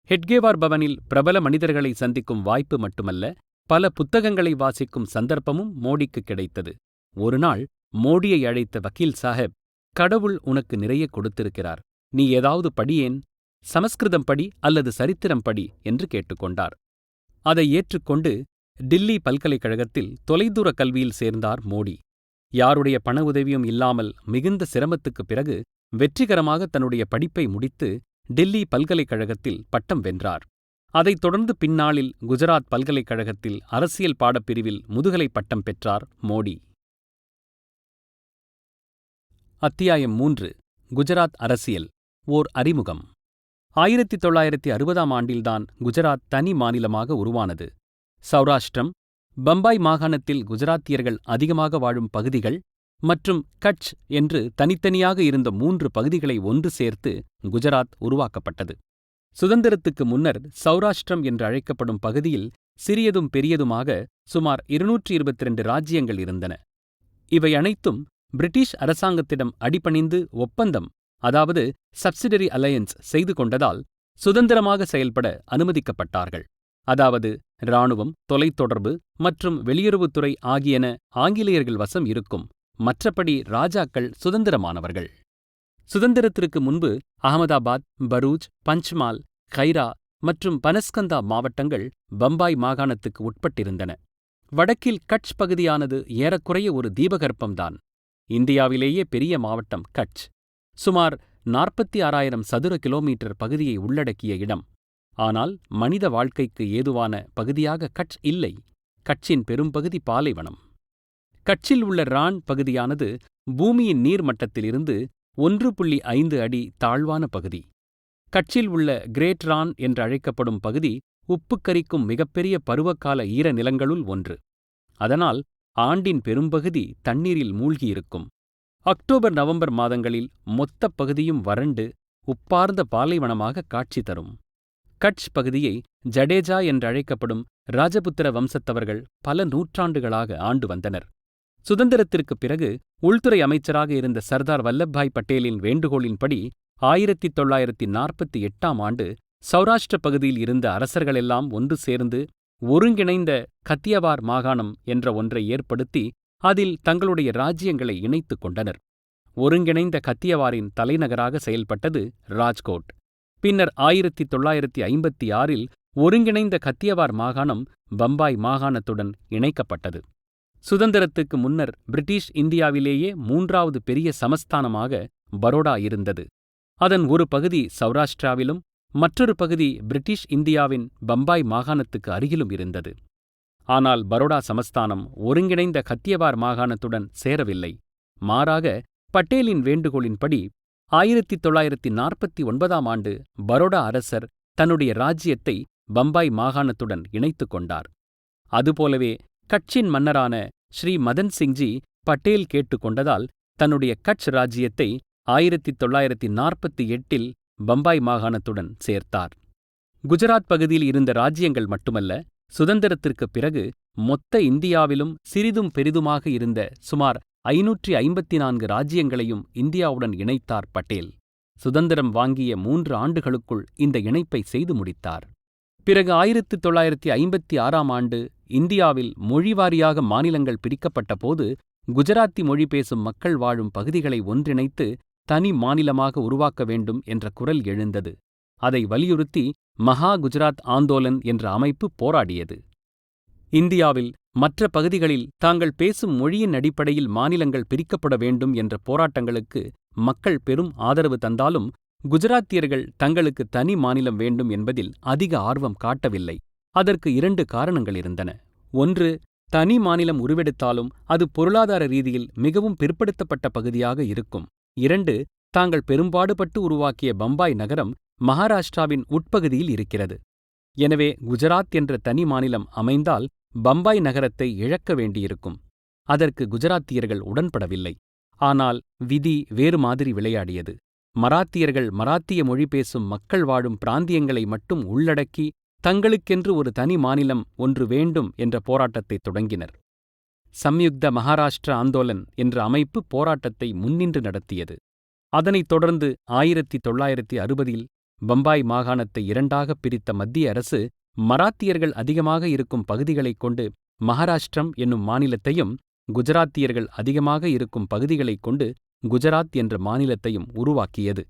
ஹெட்கேவார் பவனில் பிரபல மனிதர்களை சந்திக்கும் வாய்ப்பு மட்டுமல்ல, பல புத்தகங்களை வாசிக்கும் சந்தர்ப்பமும் மோடிக்கு கிடைத்தது. ஒருநாள் மோடியை அழைத்த வக்கீல் சாஹெப், கடவுள் உனக்கு நிறைய கொடுத்திருக்கிறார், நீ ஏதாவது படியேன், சமஸ்கிருதம் படி அல்லது சரித்திரம் படி என்று கேட்டுக்கொண்டார். அதை ஏற்றுக்கொண்டு டில்லி பல்கலைக்கழகத்தில் தொலைதூர கல்வியில் சேர்ந்தார் மோடி. யாருடைய பண உதவியும் இல்லாமல் மிகுந்த சிரமத்துக்குப் பிறகு வெற்றிகரமாக தன்னுடைய படிப்பை முடித்து டில்லி பல்கலைக்கழகத்தில் பட்டம் வென்றார். அதைத் தொடர்ந்து பின்னாளில் குஜராத் பல்கலைக்கழகத்தில் அரசியல் பாடப்பிரிவில் முதுகலை பட்டம் பெற்றார் மோடி. அத்தியாயம் 3. குஜராத் அரசியல். ஓர் அறிமுகம். 1960ஆம் ஆண்டில்தான் குஜராத் தனி மாநிலமாக உருவானது. சௌராஷ்டிரம், பம்பாய் மாகாணத்தில் குஜராத்தியர்கள் அதிகமாக வாழும் பகுதிகள் மற்றும் கட்ச் என்று தனித்தனியாக இருந்த 3 பகுதிகளை ஒன்று சேர்த்து குஜராத் உருவாக்கப்பட்டது. சுதந்திரத்துக்கு முன்னர் சௌராஷ்டிரம் என்று அழைக்கப்படும் பகுதியில் சிறியதும் பெரியதுமாக சுமார் 222 ராஜ்யங்கள் இருந்தன. இவை அனைத்தும் பிரிட்டிஷ் அரசாங்கத்திடம் அடிபணிந்து ஒப்பந்தம், அதாவது சப்சிடரி அலையன்ஸ் செய்து கொண்டதால் சுதந்திரமாக செயல்பட அனுமதிக்கப்பட்டார்கள். அதாவது இராணுவம், தொலைத்தொடர்பு மற்றும் வெளியுறவுத்துறை ஆகியன ஆங்கிலேயர்கள் வசம் இருக்கும். மற்றபடி ராஜாக்கள் சுதந்திரமானவர்கள். சுதந்திரத்திற்கு முன்பு அகமதாபாத், பரூச், பஞ்ச்மால், கைரா மற்றும் பனஸ்கந்தா மாவட்டங்கள் பம்பாய் மாகாணத்துக்கு உட்பட்டிருந்தன. வடக்கில் கட்ச் பகுதியானது ஏறக்குறைய ஒரு தீபகற்பம்தான். இந்தியாவிலேயே பெரிய மாவட்டம் கட்ச். சுமார் 46,000 சதுர கிலோமீட்டர் பகுதியை உள்ளடக்கிய இடம். ஆனால் மனித வாழ்க்கைக்கு ஏதுவான பகுதியாக கட்ச் இல்லை. கட்சின் பெரும்பகுதி பாலைவனம். கட்சில் உள்ள ரான் பகுதியானது பூமியின் நீர்மட்டத்திலிருந்து 1.5 அடி தாழ்வான பகுதி. கட்சில் உள்ள கிரேட் ரான் என்று அழைக்கப்படும் பகுதி உப்புக்கரிக்கும் மிகப்பெரிய பருவகால ஈரநிலங்களுள் ஒன்று. அதனால் ஆண்டின் பெரும்பகுதி தண்ணீரில் மூழ்கியிருக்கும். அக்டோபர், நவம்பர் மாதங்களில் மொத்தப் பகுதியும் வறண்டு உப்பார்ந்த பாலைவனமாக காட்சி தரும். கட்ச் பகுதியை ஜடேஜா என்றழைக்கப்படும் ராஜபுத்திர வம்சத்தவர்கள் பல நூற்றாண்டுகளாக ஆண்டு வந்தனர். சுதந்திரத்திற்குப் பிறகு உள்துறை அமைச்சராக இருந்த சர்தார் வல்லப்பாய் பட்டேலின் வேண்டுகோளின்படி 1948ஆம் ஆண்டு சௌராஷ்டிர பகுதியில் இருந்த அரசர்களெல்லாம் ஒன்று சேர்ந்து ஒருங்கிணைந்த கத்தியவார் மாகாணம் என்ற ஒன்றை ஏற்படுத்தி அதில் தங்களுடைய ராஜ்யங்களை இணைத்துக் கொண்டனர். ஒருங்கிணைந்த கத்தியவாரின் தலைநகராக செயல்பட்டது ராஜ்கோட். பின்னர் 1956இல் ஒருங்கிணைந்த கத்தியவார் மாகாணம் பம்பாய் மாகாணத்துடன் இணைக்கப்பட்டது. சுதந்திரத்துக்கு முன்னர் பிரிட்டிஷ் இந்தியாவிலேயே 3வது பெரிய சமஸ்தானமாக பரோடா இருந்தது. அதன் ஒரு பகுதி சௌராஷ்டிராவிலும் மற்றொரு பகுதி பிரிட்டிஷ் இந்தியாவின் பம்பாய் மாகாணத்துக்கு அருகிலும் இருந்தது. ஆனால் பரோடா சமஸ்தானம் ஒருங்கிணைந்த கத்தியவார் மாகாணத்துடன் சேரவில்லை. மாறாக பட்டேலின் வேண்டுகோளின்படி 1949ஆம் ஆண்டு பரோடா அரசர் தன்னுடைய ராஜ்யத்தை பம்பாய் மாகாணத்துடன் இணைத்துக் கொண்டார். அதுபோலவே கட்சின் மன்னரான ஸ்ரீ மதன் சிங்ஜி பட்டேல் கேட்டுக்கொண்டதால் தன்னுடைய கட்ச் ராஜ்யத்தை 1948இல் பம்பாய் மாகாணத்துடன் சேர்த்தார். குஜராத் பகுதியில் இருந்த ராஜ்யங்கள் மட்டுமல்ல, சுதந்திரத்திற்குப் பிறகு மொத்த இந்தியாவிலும் சிறிதும் பெரிதுமாக இருந்த சுமார் 554 ராஜ்யங்களையும் இந்தியாவுடன் இணைத்தார் பட்டேல். சுதந்திரம் வாங்கிய 3 ஆண்டுகளுக்குள் இந்த இணைப்பை செய்து முடித்தார். பிறகு 1956ஆம் ஆண்டு இந்தியாவில் மொழிவாரியாக மாநிலங்கள் பிரிக்கப்பட்டபோது குஜராத்தி மொழி பேசும் மக்கள் வாழும் பகுதிகளை ஒன்றிணைத்து தனி மாநிலமாக உருவாக்க வேண்டும் என்ற குரல் எழுந்தது. அதை வலியுறுத்தி மகா குஜராத் ஆந்தோலன் என்ற அமைப்பு போராடியது. இந்தியாவில் மற்ற பகுதிகளில் தாங்கள் பேசும் மொழியின் அடிப்படையில் மாநிலங்கள் பிரிக்கப்பட வேண்டும் என்ற போராட்டங்களுக்கு மக்கள் பெரும் ஆதரவு தந்தாலும் குஜராத்தியர்கள் தங்களுக்கு தனி மாநிலம் வேண்டும் என்பதில் அதிக ஆர்வம் காட்டவில்லை. அதற்கு 2 காரணங்கள் இருந்தன. ஒன்று, தனி மாநிலம் உருவெடுத்தாலும் அது பொருளாதார ரீதியில் மிகவும் பிற்படுத்தப்பட்ட பகுதியாக இருக்கும். 2, தாங்கள் பெரும்பாடுபட்டு உருவாக்கிய பம்பாய் நகரம் மகாராஷ்டிராவின் உட்பகுதியில் இருக்கிறது. எனவே குஜராத் என்ற தனி மாநிலம் அமைந்தால் பம்பாய் நகரத்தை இழக்க வேண்டியிருக்கும். அதற்கு குஜராத்தியர்கள் உடன்படவில்லை. ஆனால் விதி வேறு மாதிரி விளையாடியது. மராத்தியர்கள் மராத்திய மொழி பேசும் மக்கள் வாழும் பிராந்தியங்களை மட்டும் உள்ளடக்கி தங்களுக்கென்று ஒரு தனி மாநிலம் ஒன்று வேண்டும் என்ற போராட்டத்தை தொடங்கினர். சம்யுக்த மகாராஷ்டிர ஆந்தோலன் என்ற அமைப்பு போராட்டத்தை முன்னின்று நடத்தியது. அதனைத் தொடர்ந்து 1960இல் பம்பாய் மாகாணத்தை 2ஆகப் பிரித்த மத்திய அரசு மராத்தியர்கள் அதிகமாக இருக்கும் பகுதிகளைக் கொண்டு மகாராஷ்டிரம் என்னும் மாநிலத்தையும் குஜராத்தியர்கள் அதிகமாக இருக்கும் பகுதிகளைக் கொண்டு குஜராத் என்ற மாநிலத்தையும் உருவாக்கியது.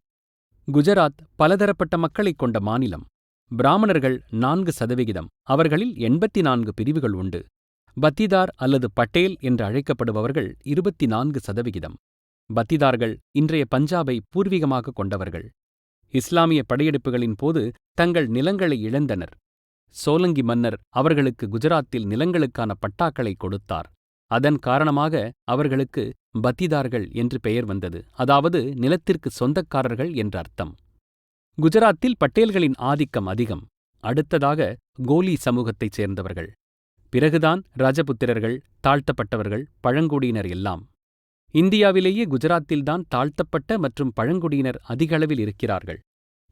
குஜராத் பலதரப்பட்ட மக்களைக் கொண்ட மாநிலம். பிராமணர்கள் 4%, அவர்களில் 84 பிரிவுகள் உண்டு. பத்திதார் அல்லது பட்டேல் என்று அழைக்கப்படுபவர்கள் 24%. பத்திதார்கள் இன்றைய பஞ்சாபை பூர்வீகமாக கொண்டவர்கள். இஸ்லாமிய படையெடுப்புகளின் போது தங்கள் நிலங்களை இழந்தனர். சோலங்கி மன்னர் அவர்களுக்கு குஜராத்தில் நிலங்களுக்கான பட்டாக்களை கொடுத்தார். அதன் காரணமாக அவர்களுக்கு பத்திதார்கள் என்று பெயர் வந்தது. அதாவது நிலத்திற்கு சொந்தக்காரர்கள் என்ற அர்த்தம். குஜராத்தில் பட்டேல்களின் ஆதிக்கம் அதிகம். அடுத்ததாக கோலி சமூகத்தைச் சேர்ந்தவர்கள். பிறகுதான் ராஜபுத்திரர்கள், தாழ்த்தப்பட்டவர்கள், பழங்குடியினர் எல்லாம். இந்தியாவிலேயே குஜராத்தில்தான் தாழ்த்தப்பட்ட மற்றும் பழங்குடியினர் அதிக அளவில் இருக்கிறார்கள்.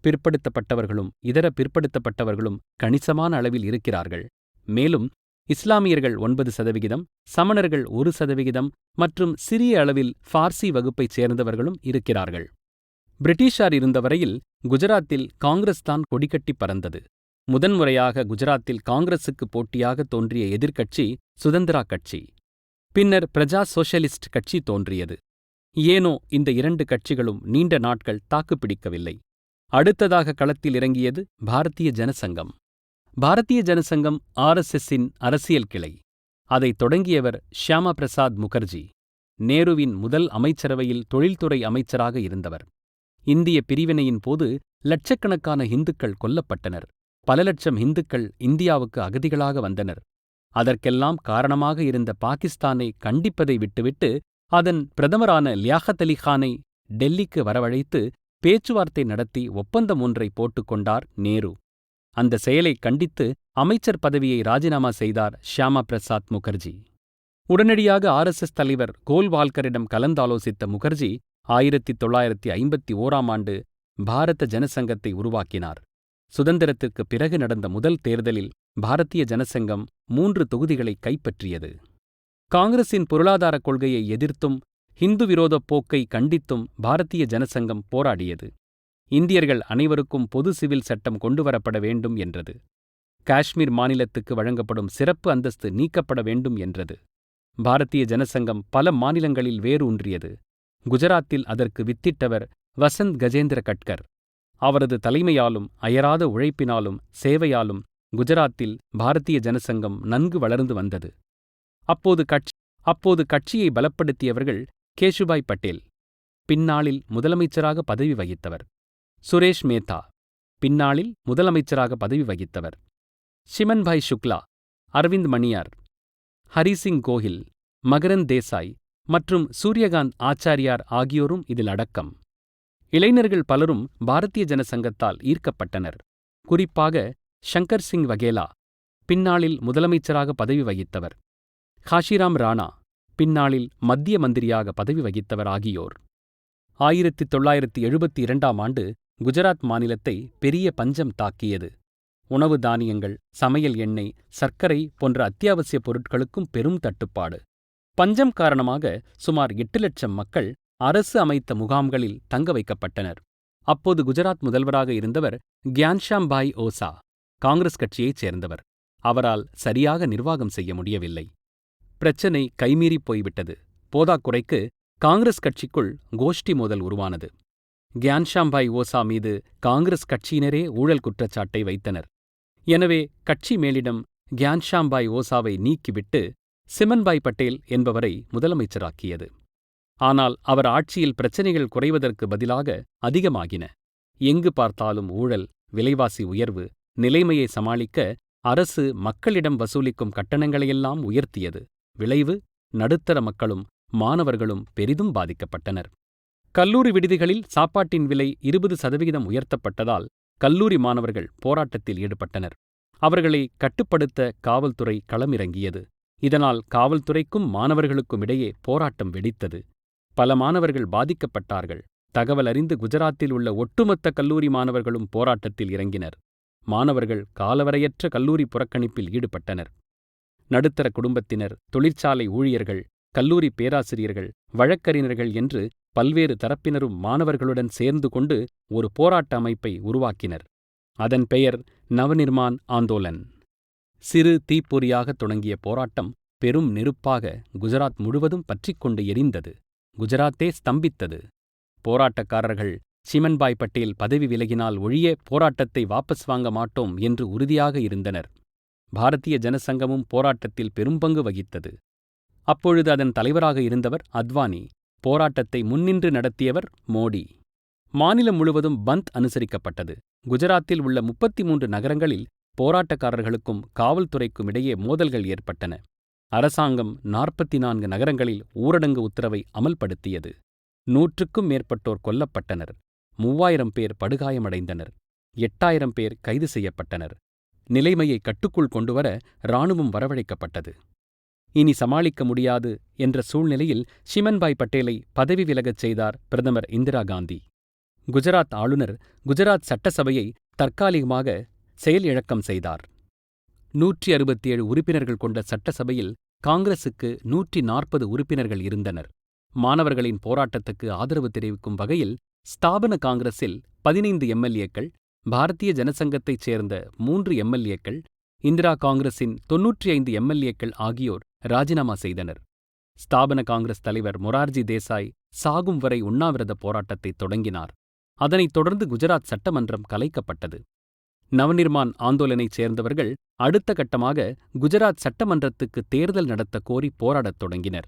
பிற்படுத்தப்பட்டவர்களும் இதர பிற்படுத்தப்பட்டவர்களும் கணிசமான அளவில் இருக்கிறார்கள். மேலும் இஸ்லாமியர்கள் 9%, சமணர்கள் 1% மற்றும் சிறிய அளவில் பார்சி வகுப்பைச் சேர்ந்தவர்களும் இருக்கிறார்கள். பிரிட்டிஷார் இருந்தவரையில் குஜராத்தில் காங்கிரஸ் தான் கொடிகட்டி பறந்தது. முதன்முறையாக குஜராத்தில் காங்கிரசுக்கு போட்டியாக தோன்றிய எதிர்க்கட்சி சுதந்திரா கட்சி. பின்னர் பிரஜா சோஷலிஸ்ட் கட்சி தோன்றியது. ஏனோ இந்த 2 கட்சிகளும் நீண்ட நாட்கள் தாக்குப்பிடிக்கவில்லை. அடுத்ததாக களத்தில் இறங்கியது பாரதிய ஜனசங்கம். பாரதிய ஜனசங்கம் RSSஇன் அரசியல் கிளை. அதை தொடங்கியவர் ஷியாமா பிரசாத் முகர்ஜி. நேருவின் முதல் அமைச்சரவையில் தொழில்துறை அமைச்சராக இருந்தவர். இந்திய பிரிவினையின் போது லட்சக்கணக்கான இந்துக்கள் கொல்லப்பட்டனர். பல லட்சம் இந்துக்கள் இந்தியாவுக்கு அகதிகளாக வந்தனர். அதற்கெல்லாம் காரணமாக இருந்த பாகிஸ்தானை கண்டிப்பதை விட்டுவிட்டு அதன் பிரதமரான லியாகத் அலி கானை டெல்லிக்கு வரவழைத்து பேச்சுவார்த்தை நடத்தி ஒப்பந்தம் ஒன்றை போட்டுக்கொண்டார் நேரு. அந்த செயலை கண்டித்து அமைச்சர் பதவியை ராஜினாமா செய்தார் ஷியாமா பிரசாத் முகர்ஜி. உடனடியாக RSS தலைவர் கோல்வால்கரிடம் கலந்தாலோசித்த முகர்ஜி 1951ஆம் ஆண்டு பாரத ஜனசங்கத்தை உருவாக்கினார். சுதந்திரத்திற்குப் பிறகு நடந்த முதல் தேர்தலில் பாரதிய ஜனசங்கம் 3 தொகுதிகளை கைப்பற்றியது. காங்கிரசின் பொருளாதாரக் கொள்கையை எதிர்த்தும் ஹிந்து விரோதப் போக்கை கண்டித்தும் பாரதிய ஜனசங்கம் போராடியது. இந்தியர்கள் அனைவருக்கும் பொது சிவில் சட்டம் கொண்டுவரப்பட வேண்டும் என்றது. காஷ்மீர் மாநிலத்துக்கு வழங்கப்படும் சிறப்பு அந்தஸ்து நீக்கப்பட வேண்டும் என்றது. பாரதிய ஜனசங்கம் பல மாநிலங்களில் வேரூன்றியது. குஜராத்தில் அதற்கு வித்திட்டவர் வசந்த் கஜேந்திர கட்கர். அவரது தலைமையாலும் அயராத உழைப்பினாலும் சேவையாலும் குஜராத்தில் பாரதிய ஜனசங்கம் நன்கு வளர்ந்து வந்தது. அப்போது கட்சியை பலப்படுத்தியவர்கள் கேஷுபாய் பட்டேல், பின்னாளில் முதலமைச்சராக பதவி வகித்தவர், சுரேஷ் மேத்தா, பின்னாளில் முதலமைச்சராக பதவி வகித்தவர். சிமன்பாய் சுக்லா, அரவிந்த் மணியார், ஹரிசிங் கோஹில், மகரந்த் தேசாய் மற்றும் சூரியகாந்த் ஆச்சாரியார் ஆகியோரும் இதில் அடக்கம். இளைஞர்கள் பலரும் பாரதிய ஜனசங்கத்தால் ஈர்க்கப்பட்டனர். குறிப்பாக ஷங்கர் சிங் வகேலா, பின்னாளில் முதலமைச்சராக பதவி வகித்தவர், காஷிராம் ராணா, பின்னாளில் மத்திய மந்திரியாக பதவி வகித்தவர் ஆகியோர். 1972ஆம் ஆண்டு குஜராத் மாநிலத்தை பெரிய பஞ்சம் தாக்கியது. உணவு தானியங்கள், சமையல் எண்ணெய், சர்க்கரை போன்ற அத்தியாவசிய பொருட்களுக்கும் பெரும் தட்டுப்பாடு. பஞ்சம் காரணமாக சுமார் 8 லட்சம் மக்கள் அரசு அமைத்த முகாம்களில் தங்க வைக்கப்பட்டனர். அப்போது குஜராத் முதல்வராக இருந்தவர் கியான்ஷாம் பாய் ஓசா, காங்கிரஸ் கட்சியைச் சேர்ந்தவர். அவரால் சரியாக நிர்வாகம் செய்ய முடியவில்லை. பிரச்சினை கைமீறிப் போய்விட்டது. போதாக்குறைக்கு காங்கிரஸ் கட்சிக்குள் கோஷ்டி மோதல் உருவானது. கியான்ஷாம் பாய் ஓசா மீது காங்கிரஸ் கட்சியினரே ஊழல் குற்றச்சாட்டை வைத்தனர். எனவே கட்சி மேலிடம் கியான்ஷாம் பாய் ஓசாவை நீக்கிவிட்டு சிமன்பாய் பட்டேல் என்பவரை முதலமைச்சராக்கியது. ஆனால் அவர் ஆட்சியில் பிரச்சினைகள் குறைவதற்கு பதிலாக அதிகமாகின. எங்கு பார்த்தாலும் ஊழல், விலைவாசி உயர்வு. நிலைமையை சமாளிக்க அரசு மக்களிடம் வசூலிக்கும் கட்டணங்களையெல்லாம் உயர்த்தியது. விளைவு, நடுத்தர மக்களும் மாணவர்களும் பெரிதும் பாதிக்கப்பட்டனர். கல்லூரி விடுதிகளில் சாப்பாட்டின் விலை 20% உயர்த்தப்பட்டதால் கல்லூரி மாணவர்கள் போராட்டத்தில் ஈடுபட்டனர். அவர்களை கட்டுப்படுத்த காவல்துறை களமிறங்கியது. இதனால் காவல்துறைக்கும் மாணவர்களுக்கும் இடையே போராட்டம் வெடித்தது. பல மாணவர்கள் பாதிக்கப்பட்டார்கள். தகவல் அறிந்து குஜராத்தில் உள்ள ஒட்டுமொத்த கல்லூரி மாணவர்களும் போராட்டத்தில் இறங்கினர். மாணவர்கள் காலவரையற்ற கல்லூரி புறக்கணிப்பில் ஈடுபட்டனர். நடுத்தர குடும்பத்தினர், தொழிற்சாலை ஊழியர்கள், கல்லூரி பேராசிரியர்கள், வழக்கறிஞர்கள் என்று பல்வேறு தரப்பினரும் மாணவர்களுடன் சேர்ந்து கொண்டு ஒரு போராட்ட அமைப்பை உருவாக்கினர். அதன் பெயர் நவநிர்மான் ஆந்தோலன். சிறு தீப்பொறியாக தொடங்கிய போராட்டம் பெரும் நெருப்பாக குஜராத் முழுவதும் பற்றிக்கொண்டு எரிந்தது. குஜராத்தே ஸ்தம்பித்தது. போராட்டக்காரர்கள் சிமன்பாய் பட்டேல் பதவி விலகினால் ஒழிய போராட்டத்தை வாபஸ் வாங்க மாட்டோம் என்று உறுதியாக இருந்தனர். பாரதிய ஜனசங்கமும் போராட்டத்தில் பெரும்பங்கு வகித்தது. அப்பொழுது அதன் தலைவராக இருந்தவர் அத்வானி. போராட்டத்தை முன்னின்று நடத்தியவர் மோடி. மாநிலம் முழுவதும் பந்த் அனுசரிக்கப்பட்டது. குஜராத்தில் உள்ள 33 நகரங்களில் போராட்டக்காரர்களுக்கும் காவல்துறைக்கும் இடையே மோதல்கள் ஏற்பட்டன. அரசாங்கம் 44 நகரங்களில் ஊரடங்கு உத்தரவை அமல்படுத்தியது. 100க்கும் மேற்பட்டோர் கொல்லப்பட்டனர். 3000 பேர் படுகாயமடைந்தனர். 8000 பேர் கைது செய்யப்பட்டனர். நிலைமையை கட்டுக்குள் கொண்டுவர இராணுவம் வரவழைக்கப்பட்டது. இனி சமாளிக்க முடியாது என்ற சூழ்நிலையில் சிமன்பாய் பட்டேலை பதவி விலகச் செய்தார் பிரதமர் இந்திரா காந்தி. குஜராத் ஆளுநர் குஜராத் சட்டசபையை தற்காலிகமாக செயலிழக்கம் செய்தார். 167 உறுப்பினர்கள் கொண்ட சட்டசபையில் காங்கிரசுக்கு 140 உறுப்பினர்கள் இருந்தனர். மாணவர்களின் போராட்டத்துக்கு ஆதரவு தெரிவிக்கும் வகையில் ஸ்தாபன காங்கிரஸில் 15 எம்எல்ஏக்கள், பாரதிய ஜனசங்கத்தைச் சேர்ந்த 3 எம்எல்ஏக்கள், இந்திரா காங்கிரசின் 95 எம்எல்ஏக்கள் ஆகியோர் ராஜினாமா செய்தனர். ஸ்தாபன காங்கிரஸ் தலைவர் மொரார்ஜி தேசாய் சாகும் வரை உண்ணாவிரத போராட்டத்தை தொடங்கினார். அதனைத் தொடர்ந்து குஜராத் சட்டமன்றம் கலைக்கப்பட்டது. நவநிர்மான் ஆந்தோலனைச் சேர்ந்தவர்கள் அடுத்த கட்டமாக குஜராத் சட்டமன்றத்துக்கு தேர்தல் நடத்த கோரி போராடத் தொடங்கினர்.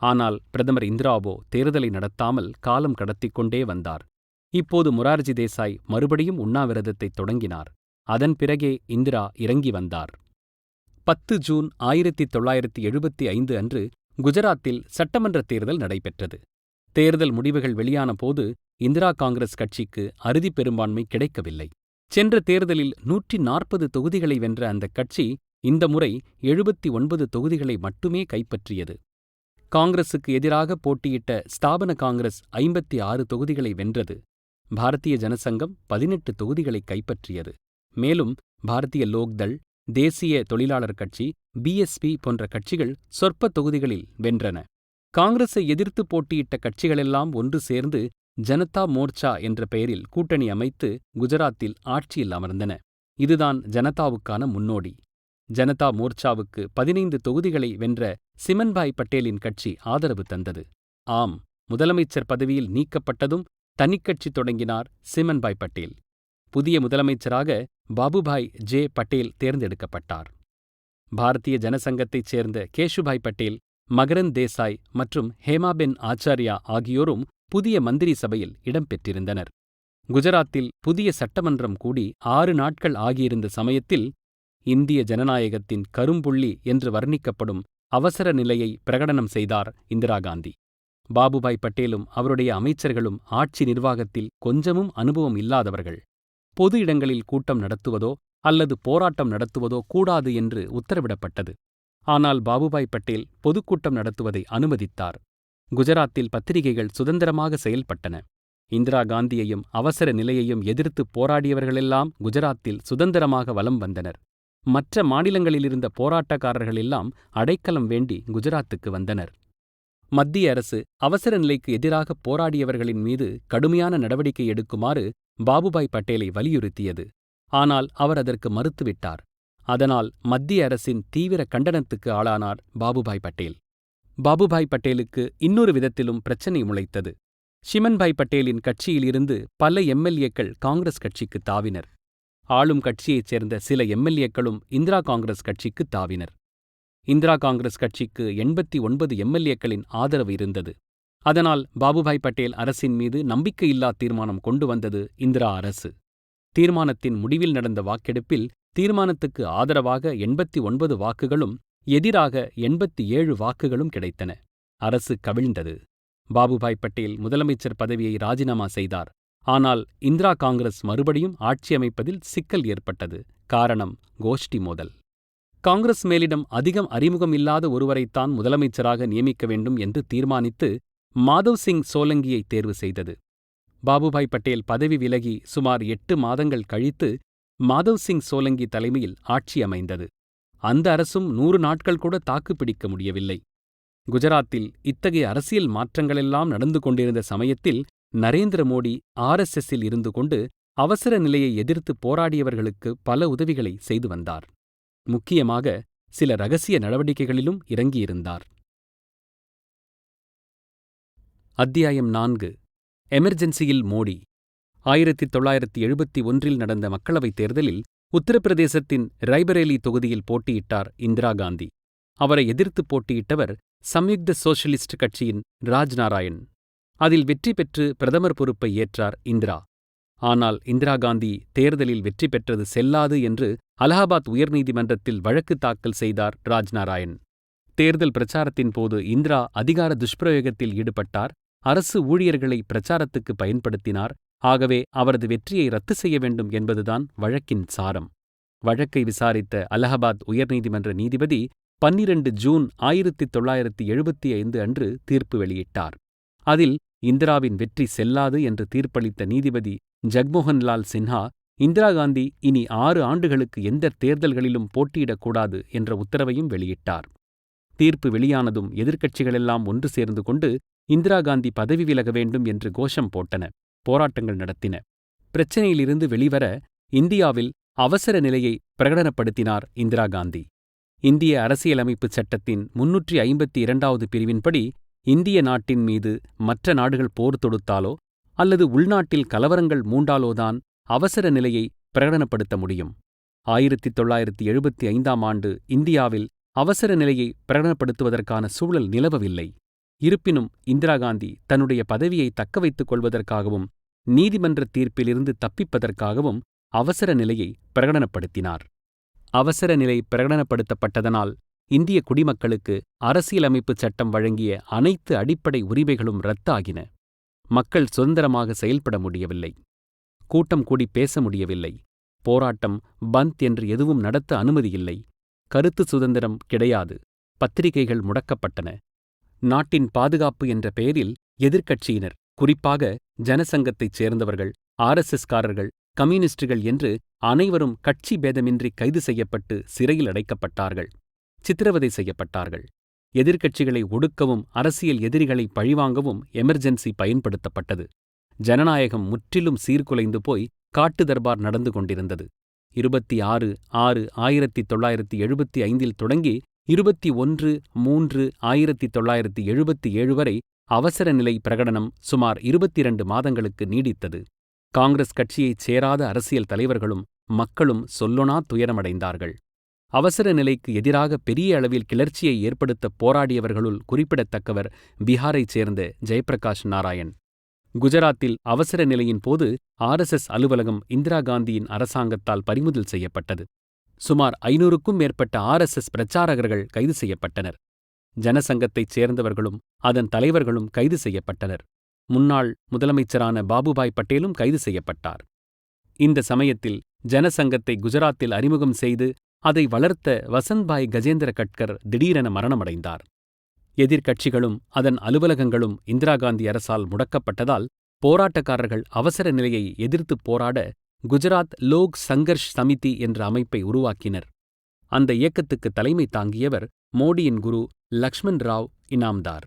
ஆனால் பிரதமர் இந்திராவோ தேர்தலை நடத்தாமல் காலம் கடத்திக் கொண்டே வந்தார். இப்போது மொரார்ஜி தேசாய் மறுபடியும் உண்ணாவிரதத்தை தொடங்கினார். அதன் பிறகே இந்திரா இறங்கி வந்தார். 10 ஜூன் 1975 அன்று குஜராத்தில் சட்டமன்ற தேர்தல் நடைபெற்றது. தேர்தல் முடிவுகள் வெளியான போது இந்திரா காங்கிரஸ் கட்சிக்கு அறுதி பெரும்பான்மை கிடைக்கவில்லை. சென்ற தேர்தலில் 140 தொகுதிகளை வென்ற அந்த கட்சி இந்த முறை 79 தொகுதிகளை மட்டுமே கைப்பற்றியது. காங்கிரசுக்கு எதிராக போட்டியிட்ட ஸ்தாபன காங்கிரஸ் 56 தொகுதிகளை வென்றது. பாரதிய ஜனசங்கம் 18 தொகுதிகளை கைப்பற்றியது. மேலும் பாரதிய லோக்தள், தேசிய தொழிலாளர் கட்சி, பிஎஸ்பி போன்ற கட்சிகள் சொற்ப தொகுதிகளில் வென்றன. காங்கிரஸை எதிர்த்து போட்டியிட்ட கட்சிகளெல்லாம் ஒன்று சேர்ந்து ஜனதா மோர்ச்சா என்ற பெயரில் கூட்டணி அமைத்து குஜராத்தில் ஆட்சியில் அமர்ந்தன. இதுதான் ஜனதாவுக்கான முன்னோடி. ஜனதா மோர்ச்சாவுக்கு 15 தொகுதிகளை வென்ற சிமன்பாய் பட்டேலின் கட்சி ஆதரவு தந்தது. ஆம், முதலமைச்சர் பதவியில் நீக்கப்பட்டதும் தனிக்கட்சி தொடங்கினார் சிமன்பாய் பட்டேல். புதிய முதலமைச்சராக பாபுபாய் ஜே பட்டேல் தேர்ந்தெடுக்கப்பட்டார். பாரதிய ஜனசங்கத்தைச் சேர்ந்த கேஷுபாய் பட்டேல், மகரந்த் தேசாய் மற்றும் ஹேமாபென் ஆச்சாரியா ஆகியோரும் புதிய மந்திரி சபையில் இடம்பெற்றிருந்தனர். குஜராத்தில் புதிய சட்டமன்றம் கூடி 6 நாட்கள் ஆகியிருந்த சமயத்தில் இந்திய ஜனநாயகத்தின் கரும்புள்ளி என்று வர்ணிக்கப்படும் அவசர நிலையை பிரகடனம் செய்தார் இந்திரா காந்தி. பாபுபாய் பட்டேலும் அவருடைய அமைச்சர்களும் ஆட்சி நிர்வாகத்தில் கொஞ்சமும் அனுபவம் இல்லாதவர்கள். பொது இடங்களில் கூட்டம் நடத்துவதோ அல்லது போராட்டம் நடத்துவதோ கூடாது என்று உத்தரவிடப்பட்டது. ஆனால் பாபுபாய் பட்டேல் பொதுக்கூட்டம் நடத்துவதை அனுமதித்தார். குஜராத்தில் பத்திரிகைகள் சுதந்திரமாக செயல்பட்டன. இந்திரா காந்தியையும் அவசர நிலையையும் எதிர்த்துப் போராடியவர்களெல்லாம் குஜராத்தில் சுதந்திரமாக வலம் வந்தனர். மற்ற மாநிலங்களிலிருந்த போராட்டக்காரர்கள் எல்லாம் அடைக்கலம் வேண்டி குஜராத்துக்கு வந்தனர். மத்திய அரசு அவசர நிலைக்கு எதிராக போராடியவர்களின் மீது கடுமையான நடவடிக்கை எடுக்குமாறு பாபுபாய் பட்டேலை வலியுறுத்தியது. ஆனால் அவர் அதற்கு மறுத்துவிட்டார். அதனால் மத்திய அரசின் தீவிர கண்டனத்துக்கு ஆளானார் பாபுபாய் பட்டேல். பாபுபாய் பட்டேலுக்கு இன்னொரு விதத்திலும் பிரச்சனை முளைத்தது. ஷிமன்பாய் பட்டேலின் கட்சியிலிருந்து பல எம்எல்ஏக்கள் காங்கிரஸ் கட்சிக்கு தாவினர். ஆளும் கட்சியைச் சேர்ந்த சில எம்எல்ஏக்களும் இந்திரா காங்கிரஸ் கட்சிக்கு தாவினர். இந்திரா காங்கிரஸ் கட்சிக்கு 89 எம்எல்ஏக்களின் ஆதரவு இருந்தது. அதனால் பாபுபாய் பட்டேல் அரசின் மீது நம்பிக்கையில்லா தீர்மானம் கொண்டு வந்தது இந்திரா அரசு. தீர்மானத்தின் முடிவில் நடந்த வாக்கெடுப்பில் தீர்மானத்துக்கு ஆதரவாக 89 வாக்குகளும் எதிராக 87 வாக்குகளும் கிடைத்தன. அரசு கவிழ்ந்தது. பாபுபாய் பட்டேல் முதலமைச்சர் பதவியை ராஜினாமா செய்தார். ஆனால் இந்திரா காங்கிரஸ் மறுபடியும் ஆட்சி அமைப்பதில் சிக்கல் ஏற்பட்டது. காரணம் கோஷ்டி மோதல். காங்கிரஸ் மேலிடம் அதிகம் அறிமுகம் இல்லாத ஒருவரைத்தான் முதலமைச்சராக நியமிக்க வேண்டும் என்று தீர்மானித்து மாதவ் சிங் சோலங்கியை தேர்வு செய்தது. பாபுபாய் பட்டேல் பதவி விலகி சுமார் 8 மாதங்கள் கழித்து மாதவ் சிங் சோலங்கி தலைமையில் ஆட்சி அமைந்தது. அந்த அரசும் 100 நாட்கள் கூட தாக்குப்பிடிக்க முடியவில்லை. குஜராத்தில் இத்தகைய அரசியல் மாற்றங்களெல்லாம் நடந்து கொண்டிருந்த சமயத்தில் நரேந்திர மோடி RSSல் இருந்து கொண்டு அவசர நிலையை எதிர்த்து போராடியவர்களுக்கு பல உதவிகளை செய்து வந்தார். முக்கியமாக சில இரகசிய நடவடிக்கைகளிலும் இறங்கியிருந்தார். அத்தியாயம் 4. எமர்ஜென்சியில் மோடி. 1971 நடந்த மக்களவைத் தேர்தலில் உத்தரப்பிரதேசத்தின் ரைபரேலி தொகுதியில் போட்டியிட்டார் இந்திரா காந்தி. அவரை எதிர்த்து போட்டியிட்டவர் சம்யுக்த சோஷலிஸ்ட் கட்சியின் ராஜ்நாராயண். அதில் வெற்றி பெற்று பிரதமர் பொறுப்பை ஏற்றார் இந்திரா. ஆனால் இந்திரா காந்தி தேர்தலில் வெற்றி பெற்றது செல்லாது என்று அலகாபாத் உயர்நீதிமன்றத்தில் வழக்கு தாக்கல் செய்தார் ராஜ்நாராயண். தேர்தல் பிரச்சாரத்தின் போது இந்திரா அதிகார துஷ்பிரயோகத்தில் ஈடுபட்டார். அரசு ஊழியர்களை பிரச்சாரத்துக்கு பயன்படுத்தினார். ஆகவே அவரது வெற்றியை ரத்து செய்ய வேண்டும் என்பதுதான் வழக்கின் சாரம். வழக்கை விசாரித்த அலகாபாத் உயர்நீதிமன்ற நீதிபதி 12 ஜூன் 1975 அன்று தீர்ப்பு வெளியிட்டார். அதில் இந்திராவின் வெற்றி செல்லாது என்று தீர்ப்பளித்த நீதிபதி ஜக்மோகன்லால் சின்ஹா இந்திரா காந்தி இனி 6 ஆண்டுகளுக்கு எந்த தேர்தல்களிலும் போட்டியிடக்கூடாது என்ற உத்தரவையும் வெளியிட்டார். தீர்ப்பு வெளியானதும் எதிர்க்கட்சிகளெல்லாம் ஒன்று சேர்ந்து கொண்டு இந்திரா காந்தி பதவி விலக வேண்டும் என்று கோஷம் போட்டன. போராட்டங்கள் நடத்தின. பிரச்சினையிலிருந்து வெளிவர இந்தியாவில் அவசர நிலையை பிரகடனப்படுத்தினார் இந்திரா காந்தி. இந்திய அரசியலமைப்புச் சட்டத்தின் 352வது பிரிவின்படி இந்திய நாட்டின் மீது மற்ற நாடுகள் போர் தொடுத்தாலோ அல்லது உள்நாட்டில் கலவரங்கள் மூண்டாலோதான் அவசர நிலையை பிரகடனப்படுத்த முடியும். 1975ஆம் ஆண்டு இந்தியாவில் அவசர நிலையை பிரகடனப்படுத்துவதற்கான சூழல் நிலவவில்லை. இருப்பினும் இந்திரா காந்தி தன்னுடைய பதவியை தக்கவைத்துக் கொள்வதற்காகவும் நீதிமன்ற தீர்ப்பிலிருந்து தப்பிப்பதற்காகவும் அவசர நிலையை பிரகடனப்படுத்தினார். அவசர நிலை பிரகடனப்படுத்தப்பட்டதனால் இந்திய குடிமக்களுக்கு அரசியலமைப்புச் சட்டம் வழங்கிய அனைத்து அடிப்படை உரிமைகளும் ரத்தாகின. மக்கள் சுதந்திரமாக செயல்பட முடியவில்லை. கூட்டம் கூடி பேச முடியவில்லை. போராட்டம், பந்த் என்று எதுவும் நடத்த அனுமதியில்லை. கருத்து சுதந்திரம் கிடையாது. பத்திரிகைகள் முடக்கப்பட்டன. நாட்டின் பாதுகாப்பு என்ற பெயரில் எதிர்க்கட்சியினர், குறிப்பாக ஜனசங்கத்தைச் சேர்ந்தவர்கள், RSSகாரர்கள், கம்யூனிஸ்டுகள் என்று அனைவரும் கட்சி பேதமின்றி கைது செய்யப்பட்டு சிறையில் அடைக்கப்பட்டார்கள். சித்திரவதை செய்யப்பட்டார்கள். எதிர்க்கட்சிகளை ஒடுக்கவும் அரசியல் எதிரிகளை பழிவாங்கவும் எமர்ஜென்சி பயன்படுத்தப்பட்டது. ஜனநாயகம் முற்றிலும் சீர்குலைந்து போய் காட்டு தர்பார் நடந்து கொண்டிருந்தது. 26/6/1975 தொடங்கி 21/3/1977 வரை அவசர நிலை பிரகடனம் சுமார் 22 மாதங்களுக்கு நீடித்தது. காங்கிரஸ் கட்சியைச் சேராத அரசியல் தலைவர்களும் மக்களும் சொல்லொணா துயரமடைந்தார்கள். அவசர நிலைக்கு எதிராக பெரிய அளவில் கிளர்ச்சியை ஏற்படுத்த போராடியவர்களுள் குறிப்பிடத்தக்கவர் பீகாரைச் சேர்ந்த ஜெயப்பிரகாஷ் நாராயண். குஜராத்தில் அவசர நிலையின் போது RSS அலுவலகம் இந்திரா காந்தியின் அரசாங்கத்தால் பறிமுதல் செய்யப்பட்டது. சுமார் 500க்கும் மேற்பட்ட RSS பிரச்சாரகர்கள் கைது செய்யப்பட்டனர். ஜனசங்கத்தைச் சேர்ந்தவர்களும் அதன் தலைவர்களும் கைது செய்யப்பட்டனர். முன்னாள் முதலமைச்சரான பாபுபாய் பட்டேலும் கைது செய்யப்பட்டார். இந்த சமயத்தில் ஜனசங்கத்தை குஜராத்தில் அறிமுகம் செய்து அதை வளர்த்த வசந்த்பாய் கஜேந்திர கட்கர் திடீரென மரணமடைந்தார். எதிர்க்கட்சிகளும் அதன் அலுவலகங்களும் இந்திரா காந்தி அரசால் முடக்கப்பட்டதால் போராட்டக்காரர்கள் அவசர நிலையை எதிர்த்துப் போராட குஜராத் லோக் சங்கர்ஷ் சமிதி என்ற அமைப்பை உருவாக்கினர். அந்த இயக்கத்துக்கு தலைமை தாங்கியவர் மோடியின் குரு லக்ஷ்மண் ராவ் இனாம்தார்.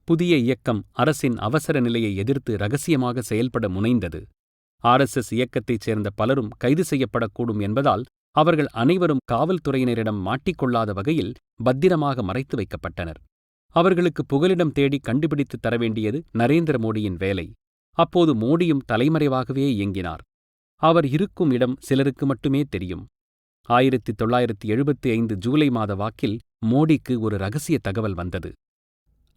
புதிய இயக்கம் அரசின் அவசர நிலையை எதிர்த்து இரகசியமாக செயல்பட முனைந்தது. RSS இயக்கத்தைச் சேர்ந்த பலரும் கைது செய்யப்படக்கூடும் என்பதால் அவர்கள் அனைவரும் காவல்துறையினரிடம் மாட்டிக்கொள்ளாத வகையில் பத்திரமாக மறைத்து வைக்கப்பட்டனர். அவர்களுக்கு புகலிடம் தேடி கண்டுபிடித்து தரவேண்டியது நரேந்திர மோடியின் வேலை. அப்போது மோடியும் தலைமறைவாகவே இயங்கினார். அவர் இருக்கும் இடம் சிலருக்கு மட்டுமே தெரியும். 1975 ஜூலை மாத வாக்கில் மோடிக்கு ஒரு ரகசிய தகவல் வந்தது.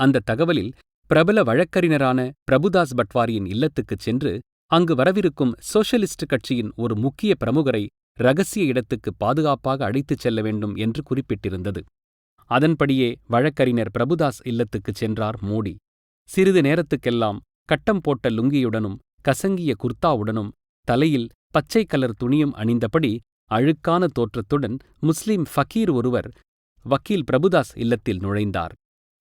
அந்த தகவலில் பிரபல வழக்கறிஞரான பிரபுதாஸ் பட்வாரியின் இல்லத்துக்குச் சென்று அங்கு வரவிருக்கும் சோஷலிஸ்ட் கட்சியின் ஒரு முக்கிய பிரமுகரை இரகசிய இடத்துக்கு பாதுகாப்பாக அழைத்துச் செல்ல வேண்டும் என்று குறிப்பிட்டிருந்தது. அதன்படியே வழக்கறிஞர் பிரபுதாஸ் இல்லத்துக்குச் சென்றார் மோடி. சிறிது நேரத்துக்கெல்லாம் கட்டம் போட்ட லுங்கியுடனும் கசங்கிய குர்தாவுடனும் தலையில் பச்சை கலர் துணியும் அணிந்தபடி அழுக்கான தோற்றத்துடன் முஸ்லிம் ஃபக்கீர் ஒருவர் வக்கீல் பிரபுதாஸ் இல்லத்தில் நுழைந்தார்.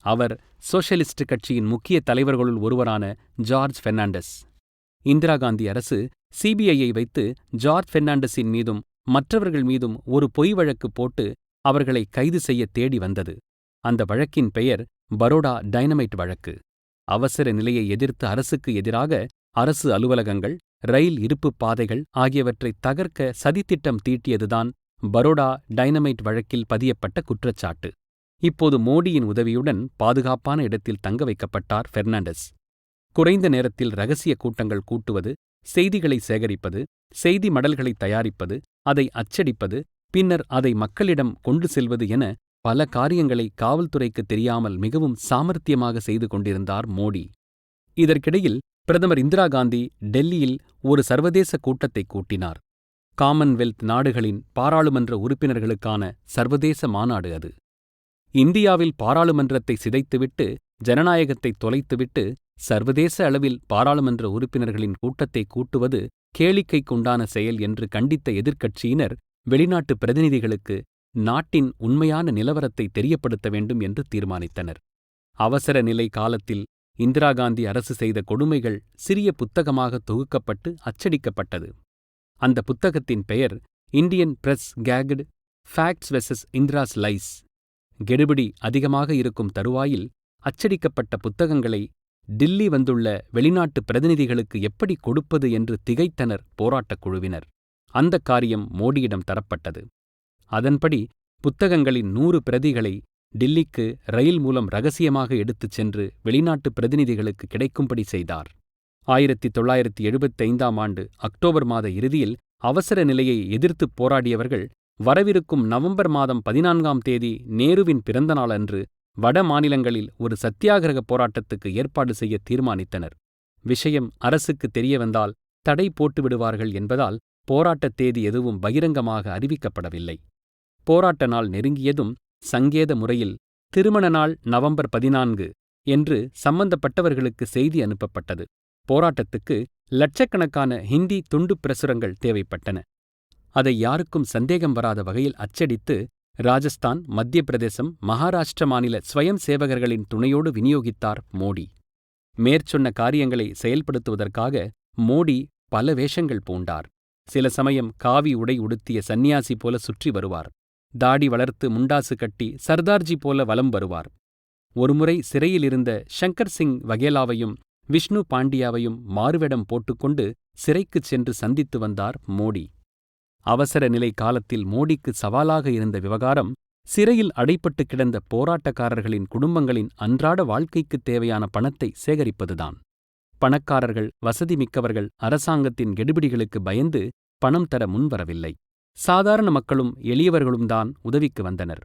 அவர் சோஷலிஸ்ட் கட்சியின் முக்கிய தலைவர்களுள் ஒருவரான ஜார்ஜ் பெர்னாண்டஸ். இந்திரா காந்தி அரசு CBIயை வைத்து ஜார்ஜ் பெர்னாண்டஸின் மீதும் மற்றவர்கள் மீதும் ஒரு பொய் வழக்கு போட்டு அவர்களை கைது செய்ய தேடி வந்தது. அந்த வழக்கின் பெயர் பரோடா டைனமைட் வழக்கு. அவசர நிலையை எதிர்த்து அரசுக்கு எதிராக அரசு அலுவலகங்கள், ரயில் இருப்புப் பாதைகள் ஆகியவற்றை தகர்க்க சதித்திட்டம் தீட்டியதுதான் பரோடா டைனமைட் வழக்கில் பதியப்பட்ட குற்றச்சாட்டு. இப்போது மோடியின் உதவியுடன் பாதுகாப்பான இடத்தில் தங்க வைக்கப்பட்டார் பெர்னாண்டஸ். குறைந்த நேரத்தில் இரகசிய கூட்டங்கள் கூட்டுவது, செய்திகளை சேகரிப்பது, செய்தி மடல்களை தயாரிப்பது, அதை அச்சடிப்பது, பின்னர் அதை மக்களிடம் கொண்டு செல்வது என பல காரியங்களை காவல்துறைக்கு தெரியாமல் மிகவும் சாமர்த்தியமாக செய்து கொண்டிருந்தார் மோடி. இதற்கிடையில் பிரதமர் இந்திரா காந்தி டெல்லியில் ஒரு சர்வதேச கூட்டத்தை கூட்டினார். காமன்வெல்த் நாடுகளின் பாராளுமன்ற உறுப்பினர்களுக்கான சர்வதேச மாநாடு அது. இந்தியாவில் பாராளுமன்றத்தை சிதைத்துவிட்டு ஜனநாயகத்தை தொலைத்துவிட்டு சர்வதேச அளவில் பாராளுமன்ற உறுப்பினர்களின் கூட்டத்தை கூட்டுவது கேளிக்கைக்குண்டான செயல் என்று கண்டித்த எதிர்க்கட்சியினர் வெளிநாட்டு பிரதிநிதிகளுக்கு நாட்டின் உண்மையான நிலவரத்தை தெரியப்படுத்த வேண்டும் என்று தீர்மானித்தனர். அவசர நிலை காலத்தில் இந்திரா காந்தி அரசு செய்த கொடுமைகள் சிறிய புத்தகமாக தொகுக்கப்பட்டு அச்சடிக்கப்பட்டது. அந்த புத்தகத்தின் பெயர் Indian press gagged facts versus Indira's lies. கெடுபிடி அதிகமாக இருக்கும் தருவாயில் அச்சடிக்கப்பட்ட புத்தகங்களை டில்லி வந்துள்ள வெளிநாட்டு பிரதிநிதிகளுக்கு எப்படி கொடுப்பது என்று திகைத்தனர் போராட்டக் குழுவினர். அந்த காரியம் மோடியிடம் தரப்பட்டது. அதன்படி புத்தகங்களின் 100 பிரதிகளை டில்லிக்கு ரயில் மூலம் இரகசியமாக எடுத்துச் சென்று வெளிநாட்டு பிரதிநிதிகளுக்கு கிடைக்கும்படி செய்தார். 1975ஆம் ஆண்டு அக்டோபர் மாத இறுதியில் அவசர நிலையை எதிர்த்துப் போராடியவர்கள் வரவிருக்கும் நவம்பர் மாதம் 14ஆம் தேதி நேருவின் பிறந்த நாளன்று வட மாநிலங்களில் ஒரு சத்தியாகிரக போராட்டத்துக்கு ஏற்பாடு செய்ய தீர்மானித்தனர். விஷயம் அரசுக்கு தெரியவந்தால் தடை போட்டுவிடுவார்கள் என்பதால் போராட்டத் தேதி எதுவும் பகிரங்கமாக அறிவிக்கப்படவில்லை. போராட்ட நாள் நெருங்கியதும் சங்கேத முறையில் திருமண நாள் நவம்பர் 14 என்று சம்பந்தப்பட்டவர்களுக்கு செய்தி அனுப்பப்பட்டது. போராட்டத்துக்கு லட்சக்கணக்கான ஹிந்தி துண்டு பிரசுரங்கள் தேவைப்பட்டன. அதை யாருக்கும் சந்தேகம் வராத வகையில் அச்சடித்து ராஜஸ்தான், மத்திய பிரதேசம், மகாராஷ்டிர மாநில ஸ்வயம் சேவகர்களின் துணையோடு விநியோகித்தார் மோடி. மேற்சொன்ன காரியங்களை செயல்படுத்துவதற்காக மோடி பல வேஷங்கள் பூண்டார். சில சமயம் காவி உடை உடுத்திய சந்நியாசி போல சுற்றி வருவார். தாடி வளர்த்து முண்டாசு கட்டி சர்தார்ஜி போல வலம் வருவார். ஒருமுறை சிறையில் இருந்த ஷங்கர் சிங் வகேலாவையும் விஷ்ணு பாண்டியாவையும் மாறுவேடம் போட்டுக்கொண்டு சிறைக்குச் சென்று சந்தித்து வந்தார் மோடி. அவசர நிலை காலத்தில் மோடிக்கு சவாலாக இருந்த விவகாரம் சிறையில் அடைப்பட்டு கிடந்த போராட்டக்காரர்களின் குடும்பங்களின் அன்றாட வாழ்க்கைக்குத் தேவையான பணத்தை சேகரிப்பதுதான். பணக்காரர்கள், வசதி மிக்கவர்கள் அரசாங்கத்தின் கெடுபிடிகளுக்கு பயந்து பணம் தர முன்வரவில்லை. சாதாரண மக்களும் எளியவர்களும் தான் உதவிக்கு வந்தனர்.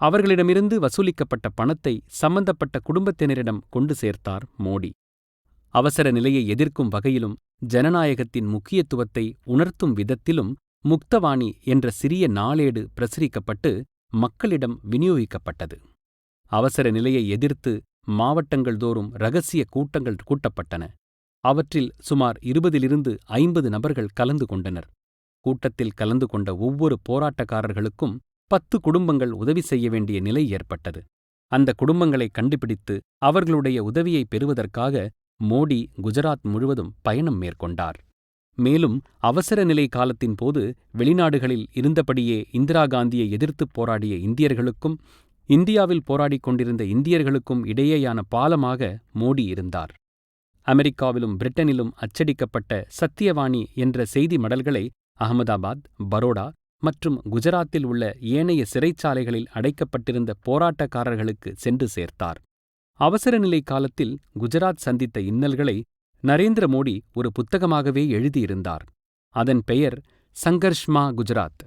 அவர்களிடமிருந்து வசூலிக்கப்பட்ட பணத்தை சம்பந்தப்பட்ட குடும்பத்தினரிடம் கொண்டு சேர்த்தார் மோடி. அவசர நிலையை எதிர்க்கும் வகையிலும் ஜனநாயகத்தின் முக்கியத்துவத்தை உணர்த்தும் விதத்திலும் முக்தவாணி என்ற சிறிய நாளேடு பிரசுரிக்கப்பட்டு மக்களிடம் விநியோகிக்கப்பட்டது. அவசர நிலையை எதிர்த்து மாவட்டங்கள் தோறும் இரகசிய கூட்டங்கள் கூட்டப்பட்டன. அவற்றில் சுமார் 20-50 நபர்கள் கலந்து கொண்டனர். கூட்டத்தில் கலந்து கொண்ட ஒவ்வொரு போராட்டக்காரர்களுக்கும் 10 குடும்பங்கள் உதவி செய்ய வேண்டிய நிலை ஏற்பட்டது. அந்த குடும்பங்களை கண்டுபிடித்து அவர்களுடைய உதவியை பெறுவதற்காக மோடி குஜராத் முழுவதும் பயணம் மேற்கொண்டார். மேலும் அவசர நிலை காலத்தின் போது வெளிநாடுகளில் இருந்தபடியே இந்திரா காந்தியை எதிர்த்துப் போராடிய இந்தியர்களுக்கும் இந்தியாவில் போராடிக் கொண்டிருந்த இந்தியர்களுக்கும் இடையேயான பாலமாக மோடி இருந்தார். அமெரிக்காவிலும் பிரிட்டனிலும் அச்சடிக்கப்பட்ட சத்தியவாணி என்ற செய்தி மடல்களை அகமதாபாத், பரோடா மற்றும் குஜராத்தில் உள்ள ஏனைய சிறைச்சாலைகளில் அடைக்கப்பட்டிருந்த போராட்டக்காரர்களுக்கு சென்று சேர்த்தார். அவசரநிலை காலத்தில் குஜராத் சந்தித்த இன்னல்களை நரேந்திர மோடி ஒரு புத்தகமாகவே எழுதியிருந்தார். அதன் பெயர் சங்கர்ஷ்மா குஜராத்.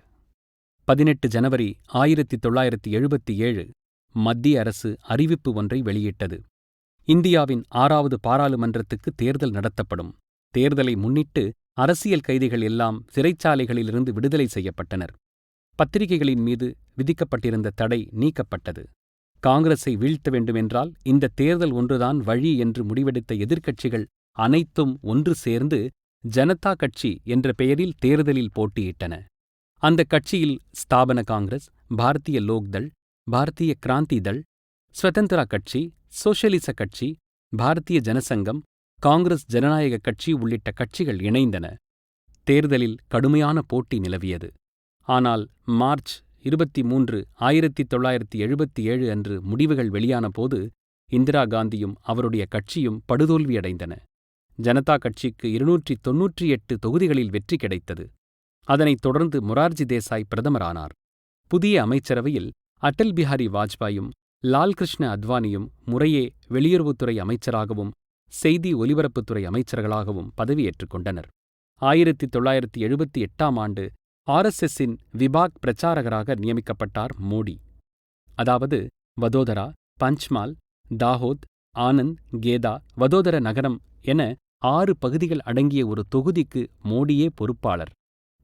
18 ஜனவரி 1977 மத்திய அரசு அறிவிப்பு ஒன்றை வெளியிட்டது. இந்தியாவின் 6வது பாராளுமன்றத்துக்கு தேர்தல் நடத்தப்படும். தேர்தலை முன்னிட்டு அரசியல் கைதிகள் எல்லாம் சிறைச்சாலைகளிலிருந்து விடுதலை செய்யப்பட்டனர். பத்திரிகைகளின் மீது விதிக்கப்பட்டிருந்த தடை நீக்கப்பட்டது. காங்கிரஸை வீழ்த்த வேண்டுமென்றால் இந்த தேர்தல் ஒன்றுதான் வழி என்று முடிவெடுத்த எதிர்க்கட்சிகள் அனைத்தும் ஒன்று சேர்ந்து ஜனதா கட்சி என்ற பெயரில் தேர்தலில் போட்டியிட்டன. அந்த கட்சியில் ஸ்தாபன காங்கிரஸ், பாரதிய லோக்தள், பாரதிய கிராந்தி தள், ஸ்வதந்திரா கட்சி, சோஷலிச கட்சி, பாரதிய ஜனசங்கம், காங்கிரஸ் ஜனநாயக கட்சி உள்ளிட்ட கட்சிகள் இணைந்தன. தேர்தலில் கடுமையான போட்டி நிலவியது. ஆனால் மார்ச் 23, 1977 அன்று முடிவுகள் வெளியான போது இந்திரா காந்தியும் அவருடைய கட்சியும் படுதோல்வியடைந்தன. ஜனதா கட்சிக்கு 298 தொகுதிகளில் வெற்றி கிடைத்தது. அதனைத் தொடர்ந்து மொரார்ஜி தேசாய் பிரதமரானார். புதிய அமைச்சரவையில் அடல் பிஹாரி வாஜ்பாயும் லால்கிருஷ்ண அத்வானியும் முறையே வெளியுறவுத்துறை அமைச்சராகவும் செய்தி ஒலிபரப்புத்துறை அமைச்சர்களாகவும் பதவியேற்றுக் கொண்டனர். 1978ஆம் ஆண்டு RSSஇன் விபாக் பிரச்சாரகராக நியமிக்கப்பட்டார் மோடி. அதாவது வதோதரா, பஞ்ச்மால், தாஹோத், ஆனந்த், கேதா, வதோதர நகரம் என 6 பகுதிகள் அடங்கிய ஒரு தொகுதிக்கு மோடியே பொறுப்பாளர்.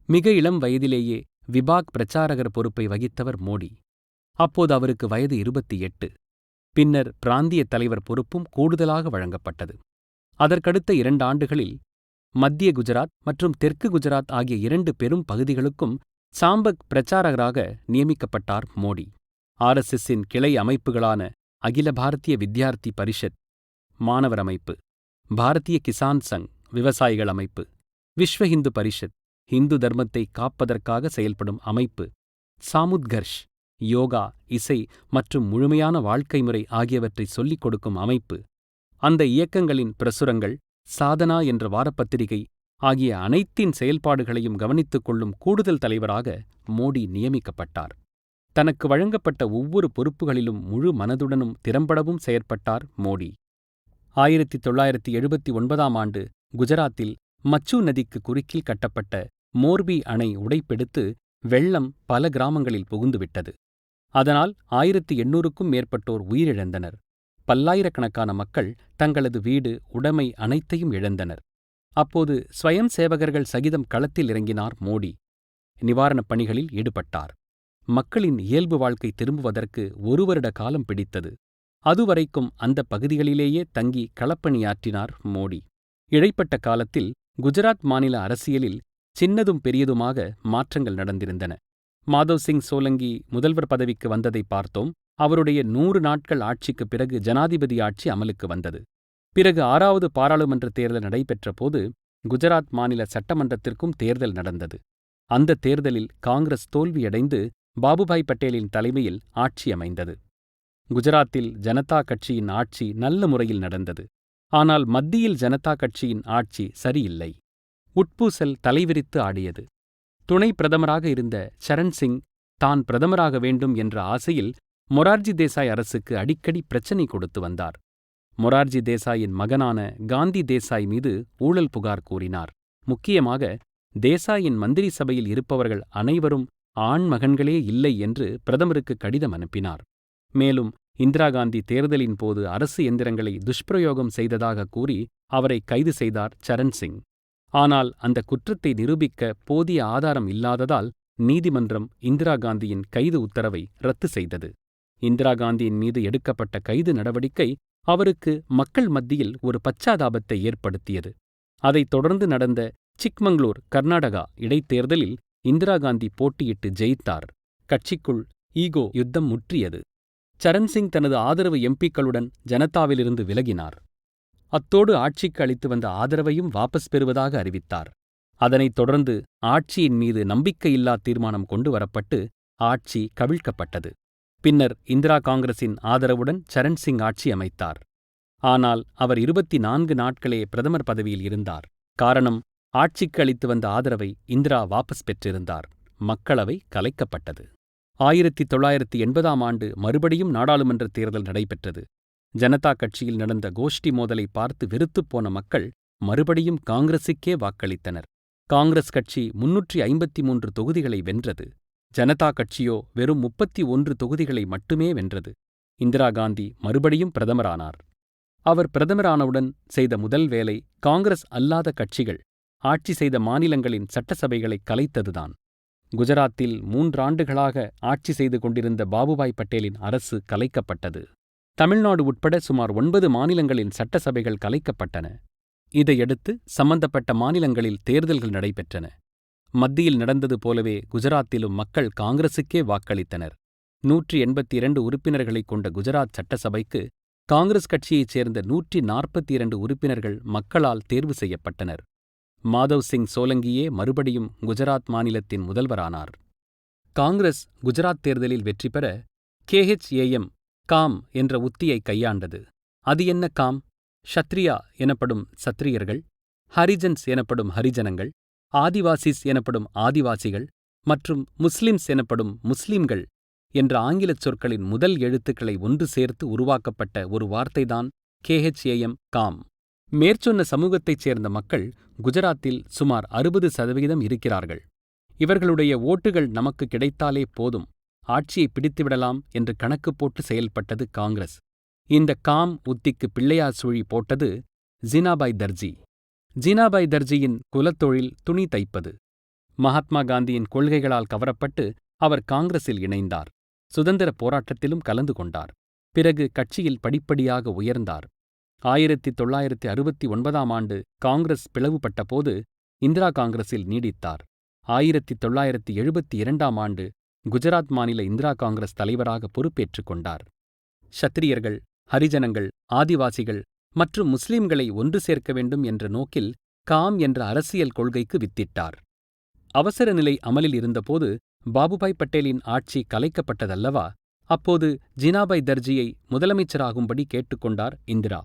மிக இளம் வயதிலேயே விபாக் பிரச்சாரகர் பொறுப்பை வகித்தவர் மோடி. அப்போது அவருக்கு வயது 28. பின்னர் பிராந்திய தலைவர் பொறுப்பும் கூடுதலாக வழங்கப்பட்டது. அதற்கடுத்த 2 ஆண்டுகளில் மத்திய குஜராத் மற்றும் தெற்கு குஜராத் ஆகிய 2 பெரும் பகுதிகளுக்கும் சாம்பக் பிரச்சாரகராக நியமிக்கப்பட்டார் மோடி. RSSஇன் கிளை அமைப்புகளான அகில பாரதிய வித்யார்த்தி பரிஷத் மாணவர் அமைப்பு, பாரதிய கிசான் சங் விவசாயிகள் அமைப்பு, விஸ்வ ஹிந்து பரிஷத் ஹிந்து தர்மத்தை காப்பதற்காக செயல்படும் அமைப்பு, சாமுத்கர்ஷ் யோகா, இசை மற்றும் முழுமையான வாழ்க்கை முறை ஆகியவற்றை சொல்லிக் கொடுக்கும் அமைப்பு, அந்த இயக்கங்களின் பிரசுரங்கள், சாதனா என்ற வாரப்பத்திரிகை ஆகிய அனைத்தின் செயல்பாடுகளையும் கவனித்துக் கொள்ளும் கூடுதல் தலைவராக மோடி நியமிக்கப்பட்டார். தனக்கு வழங்கப்பட்ட ஒவ்வொரு பொறுப்புகளிலும் முழு மனதுடனும் திறம்படவும் செயற்பட்டார் மோடி. 1979ஆம் ஆண்டு குஜராத்தில் மச்சு நதிக்கு குறுக்கில் கட்டப்பட்ட மோர்பி அணை உடைப்பெடுத்து வெள்ளம் பல கிராமங்களில் புகுந்துவிட்டது. அதனால் 1800க்கும் மேற்பட்டோர் உயிரிழந்தனர். பல்லாயிரக்கணக்கான மக்கள் தங்களது வீடு, உடைமை அனைத்தையும் இழந்தனர். அப்போது ஸ்வயம் சேவகர்கள் சகிதம் களத்தில் இறங்கினார் மோடி. நிவாரணப் பணிகளில் ஈடுபட்டார். மக்களின் இயல்பு வாழ்க்கை திரும்புவதற்கு 1 வருட காலம் பிடித்தது. அதுவரைக்கும் அந்த பகுதிகளிலேயே தங்கி களப்பணியாற்றினார் மோடி. இடைப்பட்ட காலத்தில் குஜராத் மாநில அரசியலில் சின்னதும் பெரியதுமாக மாற்றங்கள் நடந்திருந்தன. மாதவ் சிங் சோலங்கி முதல்வர் பதவிக்கு வந்ததை பார்த்தோம். அவருடைய 100 நாட்கள் ஆட்சிக்குப் பிறகு ஜனாதிபதி ஆட்சி அமலுக்கு வந்தது. பிறகு 6வது பாராளுமன்ற தேர்தல் நடைபெற்ற போது குஜராத் மாநில சட்டமன்றத்திற்கும் தேர்தல் நடந்தது. அந்த தேர்தலில் காங்கிரஸ் தோல்வியடைந்து பாபுபாய் பட்டேலின் தலைமையில் ஆட்சி அமைந்தது. குஜராத்தில் ஜனதா கட்சியின் ஆட்சி நல்ல முறையில் நடந்தது. ஆனால் மத்தியில் ஜனதா கட்சியின் ஆட்சி சரியில்லை. உட்பூசல் தலைவிரித்து ஆடியது. துணை பிரதமராக இருந்த சரண் சிங் தான் பிரதமராக வேண்டும் என்ற ஆசையில் மொரார்ஜி தேசாய் அரசுக்கு அடிக்கடி பிரச்சனை கொடுத்து வந்தார். மொரார்ஜி தேசாயின் மகனான காந்தி தேசாய் மீது ஊழல் புகார் கூறினார். முக்கியமாக தேசாயின் மந்திரி சபையில் இருப்பவர்கள் அனைவரும் ஆண் மகன்களே இல்லை என்று பிரதமருக்கு கடிதம் அனுப்பினார். மேலும் இந்திரா காந்தி தேர்தலின் போது அரசு எந்திரங்களை துஷ்பிரயோகம் செய்ததாக கூறி அவரை கைது செய்தார் சரண் சிங். ஆனால் அந்த குற்றத்தை நிரூபிக்க போதிய ஆதாரம் இல்லாததால் நீதிமன்றம் இந்திரா காந்தியின் கைது உத்தரவை ரத்து செய்தது. இந்திரா காந்தியின் மீது எடுக்கப்பட்ட கைது நடவடிக்கை அவருக்கு மக்கள் மத்தியில் ஒரு பச்சாதாபத்தை ஏற்படுத்தியது. அதைத் தொடர்ந்து நடந்த சிக்மங்களூர், கர்நாடகா இடைத்தேர்தலில் இந்திரா காந்தி போட்டியிட்டு ஜெயித்தார். கட்சிக்குள் ஈகோ யுத்தம் முற்றியது. சரண்சிங் தனது ஆதரவு எம்பிக்களுடன் ஜனதாவிலிருந்து விலகினார். அத்தோடு ஆட்சிக்கு அளித்து வந்த ஆதரவையும் வாபஸ் பெறுவதாக அறிவித்தார். அதனைத் தொடர்ந்து ஆட்சியின் மீது நம்பிக்கையில்லா தீர்மானம் கொண்டு வரப்பட்டு ஆட்சி கவிழ்க்கப்பட்டது. பின்னர் இந்திரா காங்கிரசின் ஆதரவுடன் சரண்சிங் ஆட்சி அமைத்தார். ஆனால் அவர் 24 நாட்களே பிரதமர் பதவியில் இருந்தார். காரணம், ஆட்சிக்கு அளித்து வந்த ஆதரவை இந்திரா வாபஸ் பெற்றிருந்தார். மக்களவை கலைக்கப்பட்டது. 1980ஆம் ஆண்டு மறுபடியும் நாடாளுமன்ற தேர்தல் நடைபெற்றது. ஜனதா கட்சியில் நடந்த கோஷ்டி மோதலை பார்த்து வெறுத்துப்போன மக்கள் மறுபடியும் காங்கிரசுக்கே வாக்களித்தனர். காங்கிரஸ் கட்சி 353 தொகுதிகளை வென்றது. ஜனதா கட்சியோ வெறும் 31 தொகுதிகளை மட்டுமே வென்றது. இந்திரா காந்தி மறுபடியும் பிரதமரானார். அவர் பிரதமரானவுடன் செய்த முதல் வேலை காங்கிரஸ் அல்லாத கட்சிகள் ஆட்சி செய்த மாநிலங்களின் சட்டசபைகளை கலைத்ததுதான். குஜராத்தில் 3 ஆண்டுகளாக ஆட்சி செய்து கொண்டிருந்த பாபுபாய் பட்டேலின் அரசு கலைக்கப்பட்டது. தமிழ்நாடு உட்பட சுமார் 9 மாநிலங்களின் சட்டசபைகள் கலைக்கப்பட்டன. இதையடுத்து சம்பந்தப்பட்ட மாநிலங்களில் தேர்தல்கள் நடைபெற்றன. மத்தியில் நடந்தது போலவே குஜராத்திலும் மக்கள் காங்கிரசுக்கே வாக்களித்தனர். 182 உறுப்பினர்களைக் கொண்ட குஜராத் சட்டசபைக்கு காங்கிரஸ் கட்சியைச் சேர்ந்த 142 உறுப்பினர்கள் மக்களால் தேர்வு செய்யப்பட்டனர். மாதவ் சிங் சோலங்கியே மறுபடியும் குஜராத் மாநிலத்தின் முதல்வரானார். காங்கிரஸ் குஜராத் தேர்தலில் வெற்றி பெற KHAM காம் என்ற உத்தியை கையாண்டது. அது என்ன காம்? ஷத்ரியா எனப்படும் சத்திரியர்கள், ஹரிஜன்ஸ் எனப்படும் ஹரிஜனங்கள், ஆதிவாசிஸ் எனப்படும் ஆதிவாசிகள் மற்றும் முஸ்லிம்ஸ் எனப்படும் முஸ்லிம்கள் என்ற ஆங்கிலச் சொற்களின் முதல் எழுத்துக்களை ஒன்று சேர்த்து உருவாக்கப்பட்ட ஒரு வார்த்தைதான் KHAM காம். மேற்சொன்ன சமூகத்தைச் சேர்ந்த மக்கள் குஜராத்தில் சுமார் 60% இருக்கிறார்கள். இவர்களுடைய ஓட்டுகள் நமக்கு கிடைத்தாலே போதும், ஆட்சியை பிடித்துவிடலாம் என்று கணக்கு போட்டு செயல்பட்டது காங்கிரஸ். இந்த காம் உத்திக்கு பிள்ளையார் சுழி போட்டது ஜீனாபாய் தர்ஜி. ஜீனாபாய் தர்ஜியின் குலத்தொழில் துணி தைப்பது. மகாத்மா காந்தியின் கொள்கைகளால் கவரப்பட்டு அவர் காங்கிரஸில் இணைந்தார். சுதந்திர போராட்டத்திலும் கலந்து கொண்டார். பிறகு கட்சியில் படிப்படியாக உயர்ந்தார். 1969ஆம் ஆண்டு காங்கிரஸ் பிளவுபட்டபோது இந்திரா காங்கிரஸில் நீடித்தார். 1972ஆம் ஆண்டு குஜராத் மாநில இந்திரா காங்கிரஸ் தலைவராக பொறுப்பேற்றுக் கொண்டார். ஷத்திரியர்கள், ஹரிஜனங்கள், ஆதிவாசிகள் மற்றும் முஸ்லிம்களை ஒன்று சேர்க்க வேண்டும் என்ற நோக்கில் காம் என்ற அரசியல் கொள்கைக்கு வித்திட்டார். அவசர நிலை அமலில் இருந்தபோது பாபுபாய் பட்டேலின் ஆட்சி கலைக்கப்பட்டதல்லவா? அப்போது ஜீனாபாய் தர்ஜியை முதலமைச்சராகும்படி கேட்டுக்கொண்டார் இந்திரா.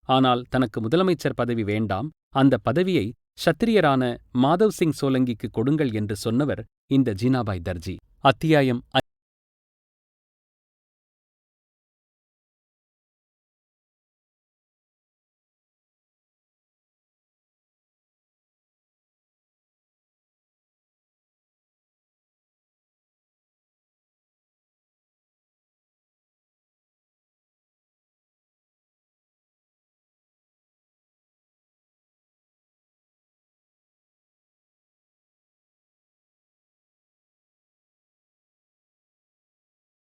ஆனால் தனக்கு முதலமைச்சர் பதவி வேண்டாம், அந்த பதவியை ஷத்திரியரான மாதவ் சிங் சோலங்கிக்கு கொடுங்கள் என்று சொன்னவர் இந்த ஜீனாபாய் தர்ஜி. அத்தியாயம்